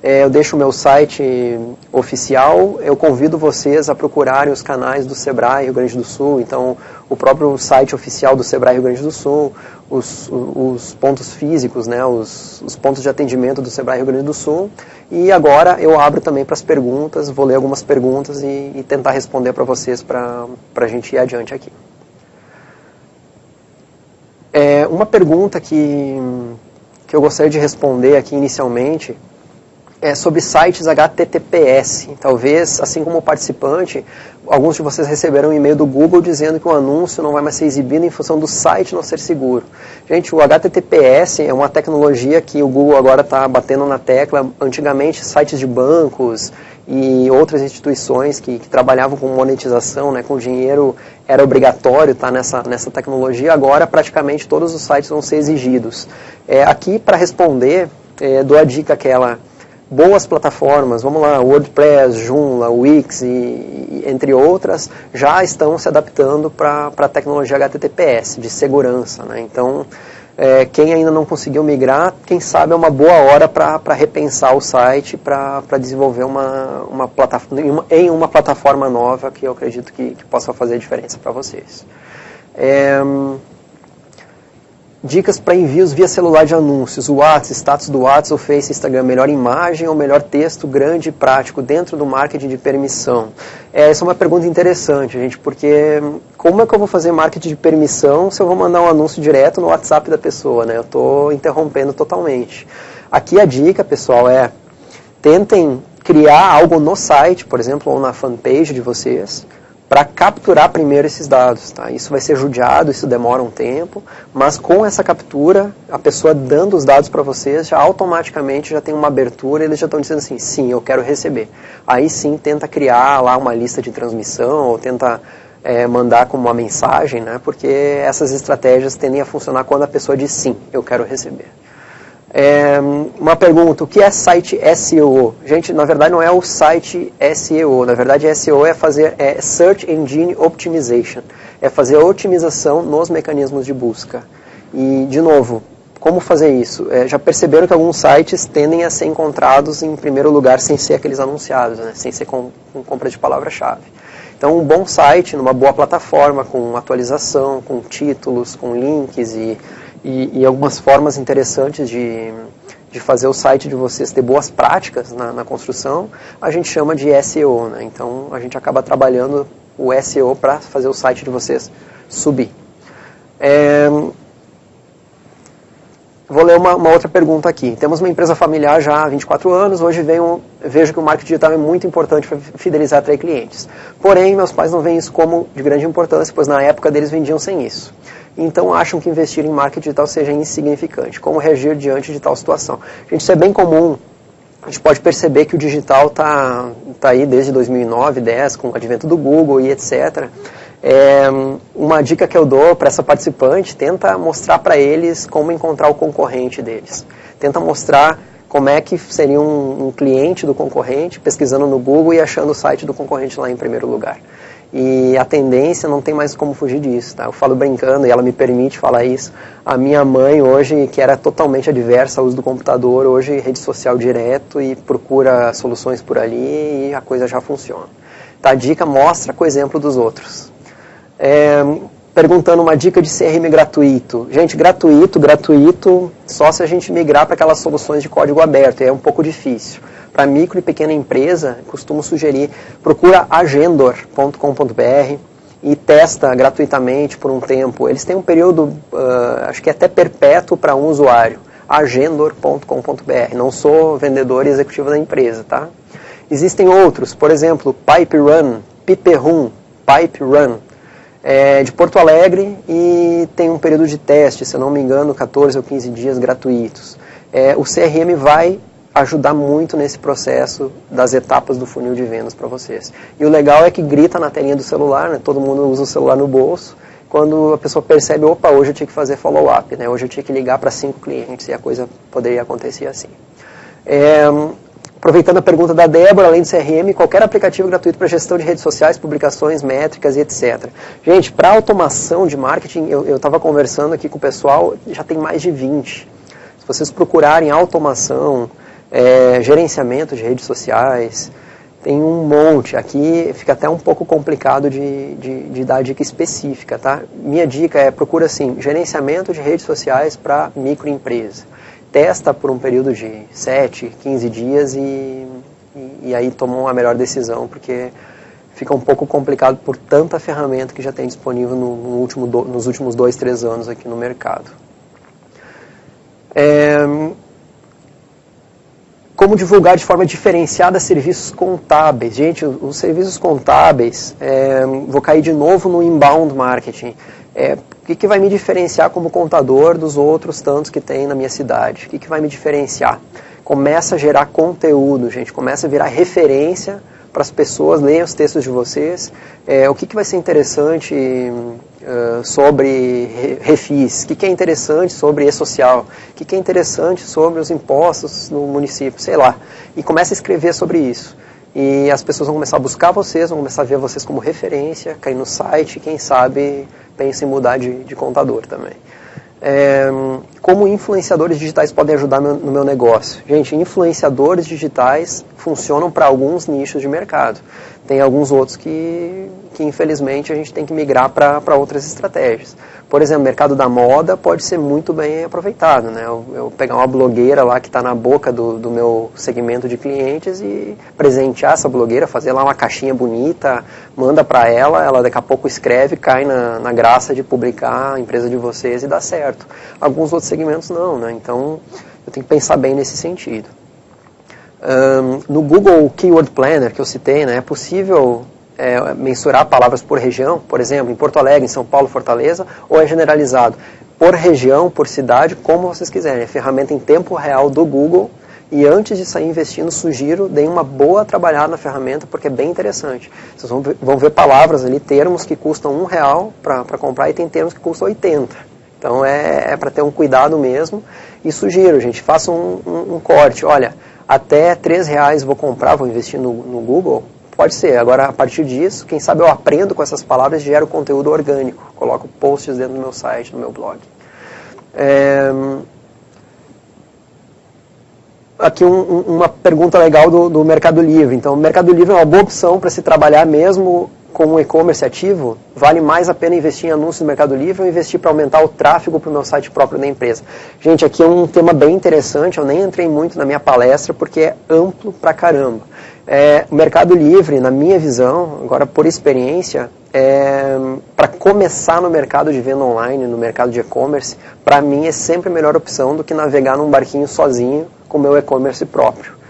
Eu deixo o meu site oficial, eu convido vocês a procurarem os canais do Sebrae Rio Grande do Sul, então o próprio site oficial do Sebrae Rio Grande do Sul, os pontos físicos, né, os pontos de atendimento do Sebrae Rio Grande do Sul, e agora eu abro também para as perguntas, vou ler algumas perguntas e tentar responder para vocês para a gente ir adiante aqui. Uma pergunta que eu gostaria de responder aqui inicialmente sobre sites HTTPS. Talvez, assim como o participante, alguns de vocês receberam um e-mail do Google dizendo que o anúncio não vai mais ser exibido em função do site não ser seguro. Gente, o HTTPS é uma tecnologia que o Google agora está batendo na tecla. Antigamente, sites de bancos e outras instituições que trabalhavam com monetização, né, com dinheiro, era obrigatório estar nessa tecnologia. Agora, praticamente, todos os sites vão ser exigidos. Aqui, para responder dou a dica aquela, boas plataformas, vamos lá, WordPress, Joomla, Wix e entre outras, já estão se adaptando para a tecnologia HTTPS, de segurança, né? Então, quem ainda não conseguiu migrar, quem sabe é uma boa hora para repensar o site, para desenvolver uma plataforma nova que eu acredito que possa fazer diferença para vocês. Dicas para envios via celular de anúncios, WhatsApp, status do WhatsApp, ou Face, Instagram, melhor imagem ou melhor texto grande e prático dentro do marketing de permissão? Essa é uma pergunta interessante, gente, porque como é que eu vou fazer marketing de permissão se eu vou mandar um anúncio direto no WhatsApp da pessoa, né? Eu estou interrompendo totalmente. Aqui a dica, pessoal, tentem criar algo no site, por exemplo, ou na fanpage de vocês, para capturar primeiro esses dados, tá? Isso vai ser judiado, isso demora um tempo, mas com essa captura, a pessoa dando os dados para vocês, já automaticamente já tem uma abertura, eles já estão dizendo assim, sim, eu quero receber. Aí sim, tenta criar lá uma lista de transmissão, ou tenta mandar como uma mensagem, né? Porque essas estratégias tendem a funcionar quando a pessoa diz sim, eu quero receber. Uma pergunta, o que é site SEO? Gente, na verdade não é o site SEO, na verdade SEO é fazer Search Engine Optimization, é fazer a otimização nos mecanismos de busca. E, de novo, como fazer isso? Já perceberam que alguns sites tendem a ser encontrados em primeiro lugar sem ser aqueles anunciados, né? Sem ser com compra de palavra-chave. Então, um bom site, numa boa plataforma, com atualização, com títulos, com links e algumas formas interessantes de fazer o site de vocês ter boas práticas na construção, a gente chama de SEO, né? Então, a gente acaba trabalhando o SEO para fazer o site de vocês subir. Vou ler uma outra pergunta aqui. Temos uma empresa familiar já há 24 anos, hoje vejo que o marketing digital é muito importante para fidelizar e atrair clientes. Porém, meus pais não veem isso como de grande importância, pois na época deles vendiam sem isso. Então acham que investir em marketing digital seja insignificante. Como reagir diante de tal situação? Gente, isso é bem comum. A gente pode perceber que o digital está aí desde 2009, 2010, com o advento do Google e etc. Uma dica que eu dou para essa participante, tenta mostrar para eles como encontrar o concorrente deles. Tenta mostrar como é que seria um cliente do concorrente, pesquisando no Google e achando o site do concorrente lá em primeiro lugar. E a tendência não tem mais como fugir disso, tá? Eu falo brincando e ela me permite falar isso. A minha mãe hoje, que era totalmente adversa ao uso do computador, hoje rede social direto e procura soluções por ali e a coisa já funciona. Tá? A dica mostra com o exemplo dos outros. Perguntando uma dica de CRM gratuito. Gente, gratuito, só se a gente migrar para aquelas soluções de código aberto, é um pouco difícil. Para micro e pequena empresa, costumo sugerir, procura agendor.com.br e testa gratuitamente por um tempo. Eles têm um período, acho que até perpétuo para um usuário. agendor.com.br. Não sou vendedor e executivo da empresa, tá? Existem outros, por exemplo, PipeRun, de Porto Alegre e tem um período de teste, se eu não me engano, 14 ou 15 dias gratuitos. O CRM vai ajudar muito nesse processo das etapas do funil de vendas para vocês. E o legal é que grita na telinha do celular, né? Todo mundo usa o celular no bolso, quando a pessoa percebe, opa, hoje eu tinha que fazer follow-up, né? Hoje eu tinha que ligar para 5 clientes e a coisa poderia acontecer assim. Aproveitando a pergunta da Débora, além do CRM, qualquer aplicativo gratuito para gestão de redes sociais, publicações, métricas e etc. Gente, para automação de marketing, eu estava conversando aqui com o pessoal, já tem mais de 20. Se vocês procurarem automação, gerenciamento de redes sociais, tem um monte. Aqui fica até um pouco complicado de dar dica específica, tá? Minha dica procura assim, gerenciamento de redes sociais para microempresa. Testa por um período de 7, 15 dias e aí toma uma melhor decisão, porque fica um pouco complicado por tanta ferramenta que já tem disponível nos últimos 2, 3 anos aqui no mercado. Como divulgar de forma diferenciada serviços contábeis? Gente, os serviços contábeis, vou cair de novo no inbound marketing. O que vai me diferenciar como contador dos outros tantos que tem na minha cidade? O que vai me diferenciar? Começa a gerar conteúdo, gente. Começa a virar referência para as pessoas lerem os textos de vocês, o que vai ser interessante sobre refis, o que é interessante sobre e-social, o que é interessante sobre os impostos no município, sei lá, e começa a escrever sobre isso. E as pessoas vão começar a buscar vocês, vão começar a ver vocês como referência, cair no site, quem sabe pensa em mudar de contador também. Como influenciadores digitais podem ajudar no meu negócio? Gente, influenciadores digitais funcionam para alguns nichos de mercado. Tem alguns outros que infelizmente a gente tem que migrar para outras estratégias. Por exemplo, o mercado da moda pode ser muito bem aproveitado, né? Eu pegar uma blogueira lá que está na boca do meu segmento de clientes e presentear essa blogueira, fazer lá uma caixinha bonita, manda para ela daqui a pouco escreve, cai na graça de publicar a empresa de vocês e dá certo. Alguns outros segmentos não, né? Então eu tenho que pensar bem nesse sentido. No Google Keyword Planner que eu citei, né, é possível mensurar palavras por região, por exemplo, em Porto Alegre, em São Paulo, Fortaleza, ou é generalizado? Por região, por cidade, como vocês quiserem. É ferramenta em tempo real do Google e antes de sair investindo, sugiro, deem uma boa trabalhada na ferramenta porque é bem interessante. Vocês vão ver palavras ali, termos que custam R$1 para comprar e tem termos que custam 80. Então é para ter um cuidado mesmo e sugiro, gente, façam um corte. Olha, até R$3 vou comprar, vou investir no Google. Pode ser. Agora, a partir disso, quem sabe eu aprendo com essas palavras e gero conteúdo orgânico. Coloco posts dentro do meu site, do meu blog. Aqui uma pergunta legal do Mercado Livre. Então, o Mercado Livre é uma boa opção para se trabalhar mesmo com um e-commerce ativo. Vale mais a pena investir em anúncios no Mercado Livre ou investir para aumentar o tráfego para o meu site próprio da empresa? Gente, aqui é um tema bem interessante. Eu nem entrei muito na minha palestra porque é amplo pra caramba. O Mercado Livre, na minha visão, agora por experiência, para começar no mercado de venda online, no mercado de e-commerce, para mim é sempre a melhor opção do que navegar num barquinho sozinho com o meu e-commerce próprio.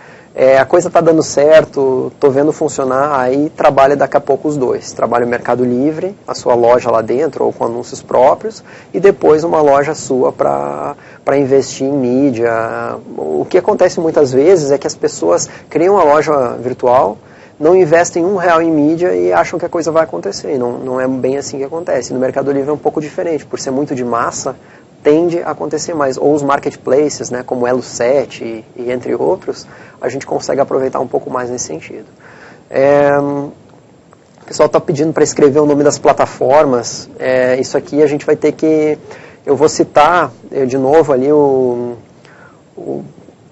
A coisa está dando certo, estou vendo funcionar, aí trabalha daqui a pouco os dois. Trabalha o Mercado Livre, a sua loja lá dentro, ou com anúncios próprios, e depois uma loja sua para investir em mídia. O que acontece muitas vezes é que as pessoas criam uma loja virtual, não investem R$1 em mídia e acham que a coisa vai acontecer. Não é bem assim que acontece. No Mercado Livre é um pouco diferente, por ser muito de massa, tende a acontecer mais. Ou os marketplaces, né, como Elo7 e entre outros, a gente consegue aproveitar um pouco mais nesse sentido. O pessoal está pedindo para escrever o nome das plataformas. Isso aqui a gente vai ter que... Eu vou citar de novo ali o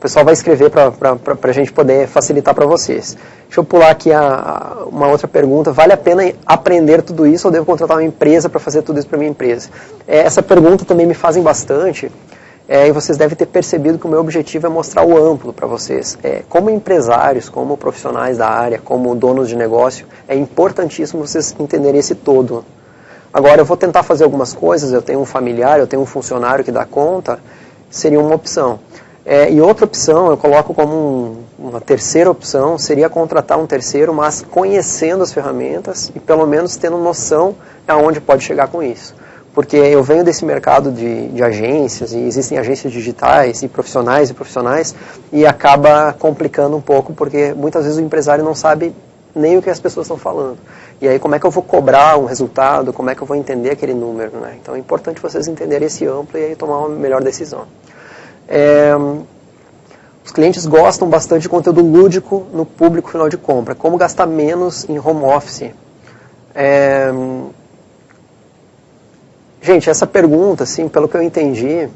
pessoal vai escrever para a gente poder facilitar para vocês. Deixa eu pular aqui uma outra pergunta. Vale a pena aprender tudo isso ou devo contratar uma empresa para fazer tudo isso para minha empresa? Essa pergunta também me fazem bastante e vocês devem ter percebido que o meu objetivo é mostrar o amplo para vocês. Como empresários, como profissionais da área, como donos de negócio, é importantíssimo vocês entenderem esse todo. Agora, eu vou tentar fazer algumas coisas, eu tenho um familiar, eu tenho um funcionário que dá conta, seria uma opção. E outra opção, eu coloco como uma terceira opção, seria contratar um terceiro, mas conhecendo as ferramentas e pelo menos tendo noção aonde pode chegar com isso. Porque eu venho desse mercado de agências, e existem agências digitais e profissionais, e acaba complicando um pouco, porque muitas vezes o empresário não sabe nem o que as pessoas estão falando. E aí como é que eu vou cobrar um resultado, como é que eu vou entender aquele número, né? Então é importante vocês entenderem esse amplo e aí tomar uma melhor decisão. Os clientes gostam bastante de conteúdo lúdico no público final de compra. Como gastar menos em home office? Gente, essa pergunta, assim, pelo que eu entendi,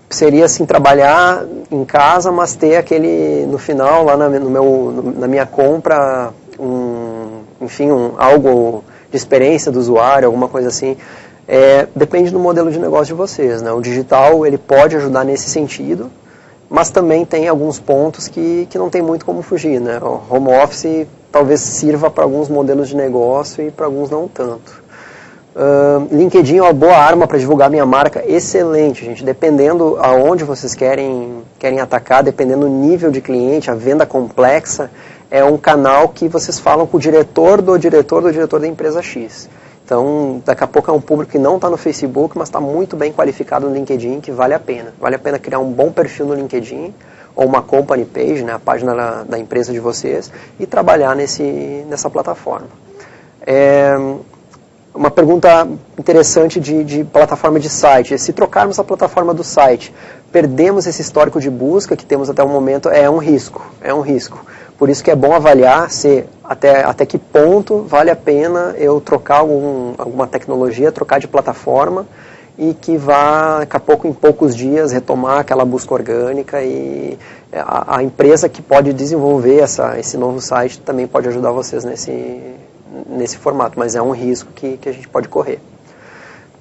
seria assim, trabalhar em casa, mas ter aquele, no final, lá na minha compra, algo de experiência do usuário, alguma coisa assim. Depende do modelo de negócio de vocês, né? O digital ele pode ajudar nesse sentido, mas também tem alguns pontos que não tem muito como fugir, né? O home office talvez sirva para alguns modelos de negócio e para alguns não tanto. LinkedIn é uma boa arma para divulgar minha marca, excelente, gente. Dependendo aonde vocês querem atacar, dependendo do nível de cliente, a venda complexa, é um canal que vocês falam com o diretor da empresa X. Então, daqui a pouco é um público que não está no Facebook, mas está muito bem qualificado no LinkedIn, que vale a pena. Vale a pena criar um bom perfil no LinkedIn, ou uma company page, né, a página da empresa de vocês, e trabalhar nessa plataforma. Uma pergunta interessante de plataforma de site. Se trocarmos a plataforma do site, perdemos esse histórico de busca que temos até o momento, é um risco. Por isso que é bom avaliar se até que ponto vale a pena eu trocar alguma tecnologia, trocar de plataforma, e que vá, daqui a pouco, em poucos dias, retomar aquela busca orgânica, e a empresa que pode desenvolver esse novo site também pode ajudar vocês nesse formato, mas é um risco que a gente pode correr.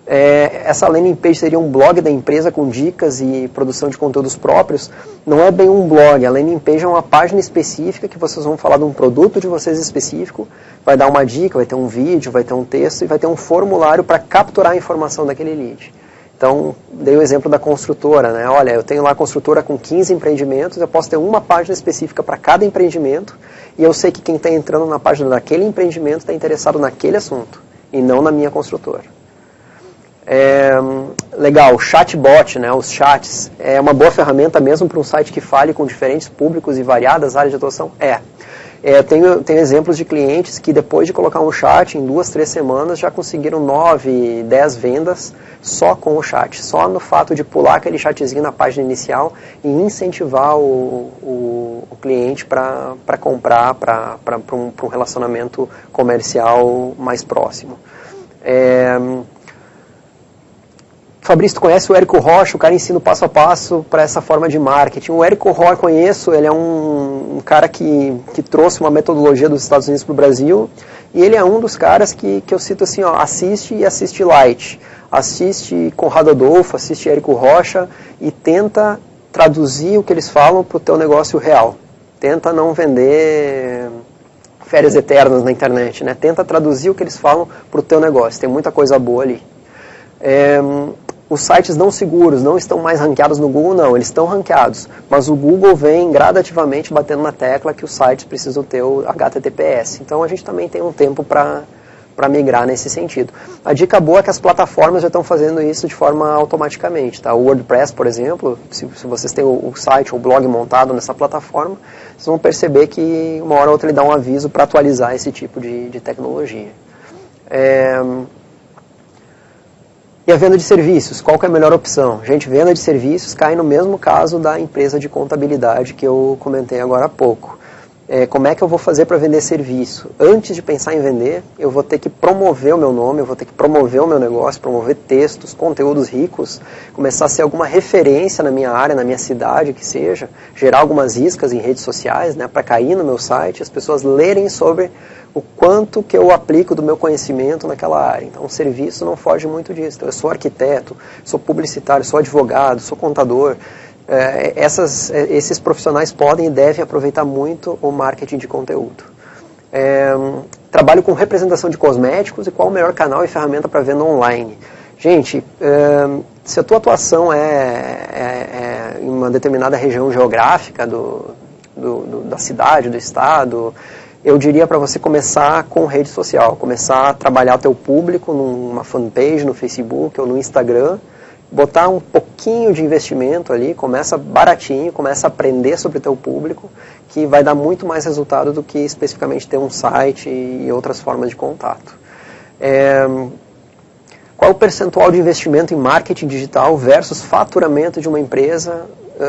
Essa landing page seria um blog da empresa com dicas e produção de conteúdos próprios. Não é bem um blog, a landing page é uma página específica que vocês vão falar de um produto de vocês específico, vai dar uma dica, vai ter um vídeo, vai ter um texto e vai ter um formulário para capturar a informação daquele lead. Então, dei o exemplo da construtora, né? Olha, eu tenho lá a construtora com 15 empreendimentos, eu posso ter uma página específica para cada empreendimento, e eu sei que quem está entrando na página daquele empreendimento está interessado naquele assunto, e não na minha construtora. Legal, o chatbot, né, os chats, é uma boa ferramenta mesmo para um site que fale com diferentes públicos e variadas áreas de atuação? Tenho exemplos de clientes que depois de colocar um chat, em 2, 3 semanas, já conseguiram 9, 10 vendas só com o chat, só no fato de pular aquele chatzinho na página inicial e incentivar o cliente para comprar, para um relacionamento comercial mais próximo. Fabrício, tu conhece o Érico Rocha? O cara ensina o passo a passo para essa forma de marketing. O Érico Rocha conheço, ele é um cara que trouxe uma metodologia dos Estados Unidos para o Brasil, e ele é um dos caras que eu cito assim, ó, assiste e assiste light. Assiste Conrado Adolfo, assiste Érico Rocha e tenta traduzir o que eles falam para o teu negócio real. Tenta não vender férias eternas na internet, né? Tenta traduzir o que eles falam para o teu negócio. Tem muita coisa boa ali. Os sites não seguros não estão mais ranqueados no Google, não, eles estão ranqueados, mas o Google vem gradativamente batendo na tecla que os sites precisam ter o HTTPS, então a gente também tem um tempo para migrar nesse sentido. A dica boa é que as plataformas já estão fazendo isso de forma automaticamente, tá? O WordPress, por exemplo, se vocês têm o site ou o blog montado nessa plataforma, vocês vão perceber que uma hora ou outra ele dá um aviso para atualizar esse tipo de tecnologia. E a venda de serviços, qual que é a melhor opção? Gente, venda de serviços cai no mesmo caso da empresa de contabilidade que eu comentei agora há pouco. Como é que eu vou fazer para vender serviço? Antes de pensar em vender, eu vou ter que promover o meu nome, eu vou ter que promover o meu negócio, promover textos, conteúdos ricos, começar a ser alguma referência na minha área, na minha cidade, que seja, gerar algumas iscas em redes sociais, né, para cair no meu site, as pessoas lerem sobre o quanto que eu aplico do meu conhecimento naquela área. Então, o serviço não foge muito disso. Então, eu sou arquiteto, sou publicitário, sou advogado, sou contador. Esses profissionais podem e devem aproveitar muito o marketing de conteúdo. Trabalho com representação de cosméticos e qual o melhor canal e ferramenta para venda online? Gente, se a tua atuação é em uma determinada região geográfica da cidade, do estado, eu diria para você começar com rede social, começar a trabalhar o teu público numa fanpage no Facebook ou no Instagram, botar um pouquinho de investimento ali, começa baratinho, começa a aprender sobre o teu público, que vai dar muito mais resultado do que especificamente ter um site e outras formas de contato. Qual o percentual de investimento em marketing digital versus faturamento de uma empresa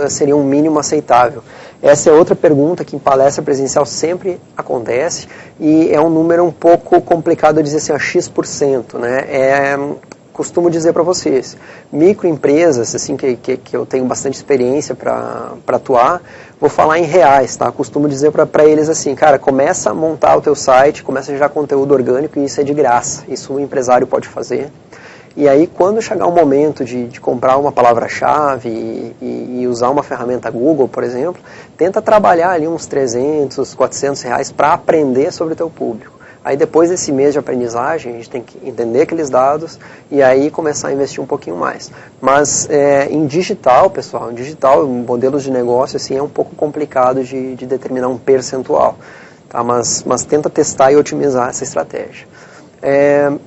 seria um mínimo aceitável? Essa é outra pergunta que em palestra presencial sempre acontece e é um número um pouco complicado de dizer assim, X%, né? Costumo dizer para vocês, microempresas, assim, que eu tenho bastante experiência para atuar, vou falar em reais, tá? Costumo dizer para eles assim, cara, começa a montar o teu site, começa a gerar conteúdo orgânico e isso é de graça, isso o empresário pode fazer. E aí, quando chegar o momento de comprar uma palavra-chave e usar uma ferramenta Google, por exemplo, tenta trabalhar ali uns 300, 400 reais para aprender sobre o teu público. Aí, depois desse mês de aprendizagem, a gente tem que entender aqueles dados e aí começar a investir um pouquinho mais. Mas em digital, pessoal, em modelos de negócio, assim, é um pouco complicado de determinar um percentual. Tá? Mas tenta testar e otimizar essa estratégia.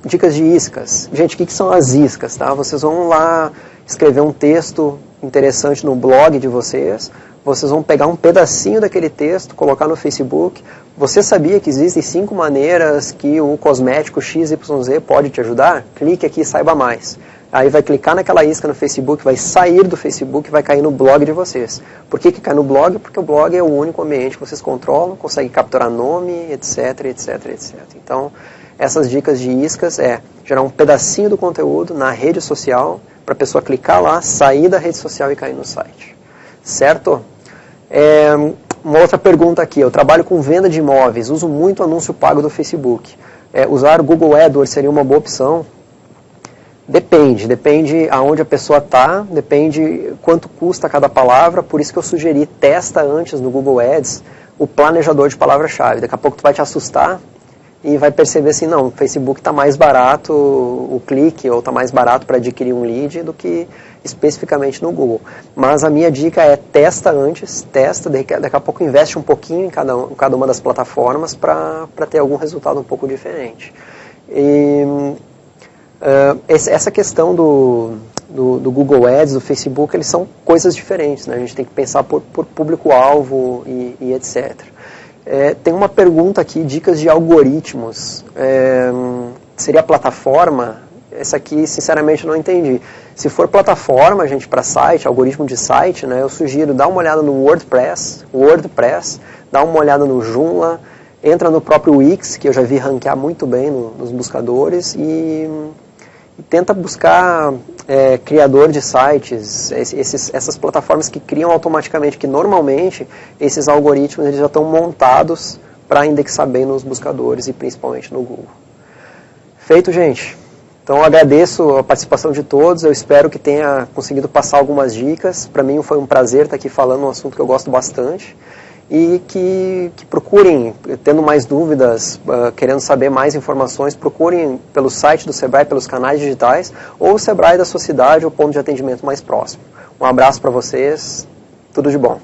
Dicas de iscas. Gente, o que são as iscas? Tá? Vocês vão lá escrever um texto interessante no blog de vocês, vocês vão pegar um pedacinho daquele texto, colocar no Facebook. Você sabia que existem 5 maneiras que o cosmético XYZ pode te ajudar? Clique aqui e saiba mais. Aí vai clicar naquela isca no Facebook, vai sair do Facebook e vai cair no blog de vocês. Por que cai no blog? Porque o blog é o único ambiente que vocês controlam, conseguem capturar nome, etc, etc, etc. Então, essas dicas de iscas é gerar um pedacinho do conteúdo na rede social, para a pessoa clicar lá, sair da rede social e cair no site. Certo? Uma outra pergunta aqui. Eu trabalho com venda de imóveis, uso muito anúncio pago do Facebook. Usar o Google AdWords seria uma boa opção? Depende aonde a pessoa está, depende quanto custa cada palavra, por isso que eu sugeri, testa antes no Google Ads o planejador de palavra-chave. Daqui a pouco tu vai te assustar e vai perceber assim, não, o Facebook está mais barato o clique, ou está mais barato para adquirir um lead do que especificamente no Google. Mas a minha dica é testa antes, daqui a pouco investe um pouquinho em cada uma das plataformas para ter algum resultado um pouco diferente. Essa questão do Google Ads, do Facebook, eles são coisas diferentes, né? A gente tem que pensar por público-alvo e etc. Tem uma pergunta aqui, dicas de algoritmos. Seria plataforma? Essa aqui, sinceramente, eu não entendi. Se for plataforma, gente, para site, algoritmo de site, né, eu sugiro dar uma olhada no WordPress, dá uma olhada no Joomla, entra no próprio Wix, que eu já vi ranquear muito bem nos buscadores, e tenta buscar criador de sites, essas plataformas que criam automaticamente, que normalmente esses algoritmos eles já estão montados para indexar bem nos buscadores e principalmente no Google. Feito, gente. Então eu agradeço a participação de todos, eu espero que tenha conseguido passar algumas dicas. Para mim foi um prazer estar aqui falando um assunto que eu gosto bastante. E que procurem, tendo mais dúvidas, querendo saber mais informações, procurem pelo site do Sebrae, pelos canais digitais, ou o Sebrae da sua cidade, ou ponto de atendimento mais próximo. Um abraço para vocês, tudo de bom.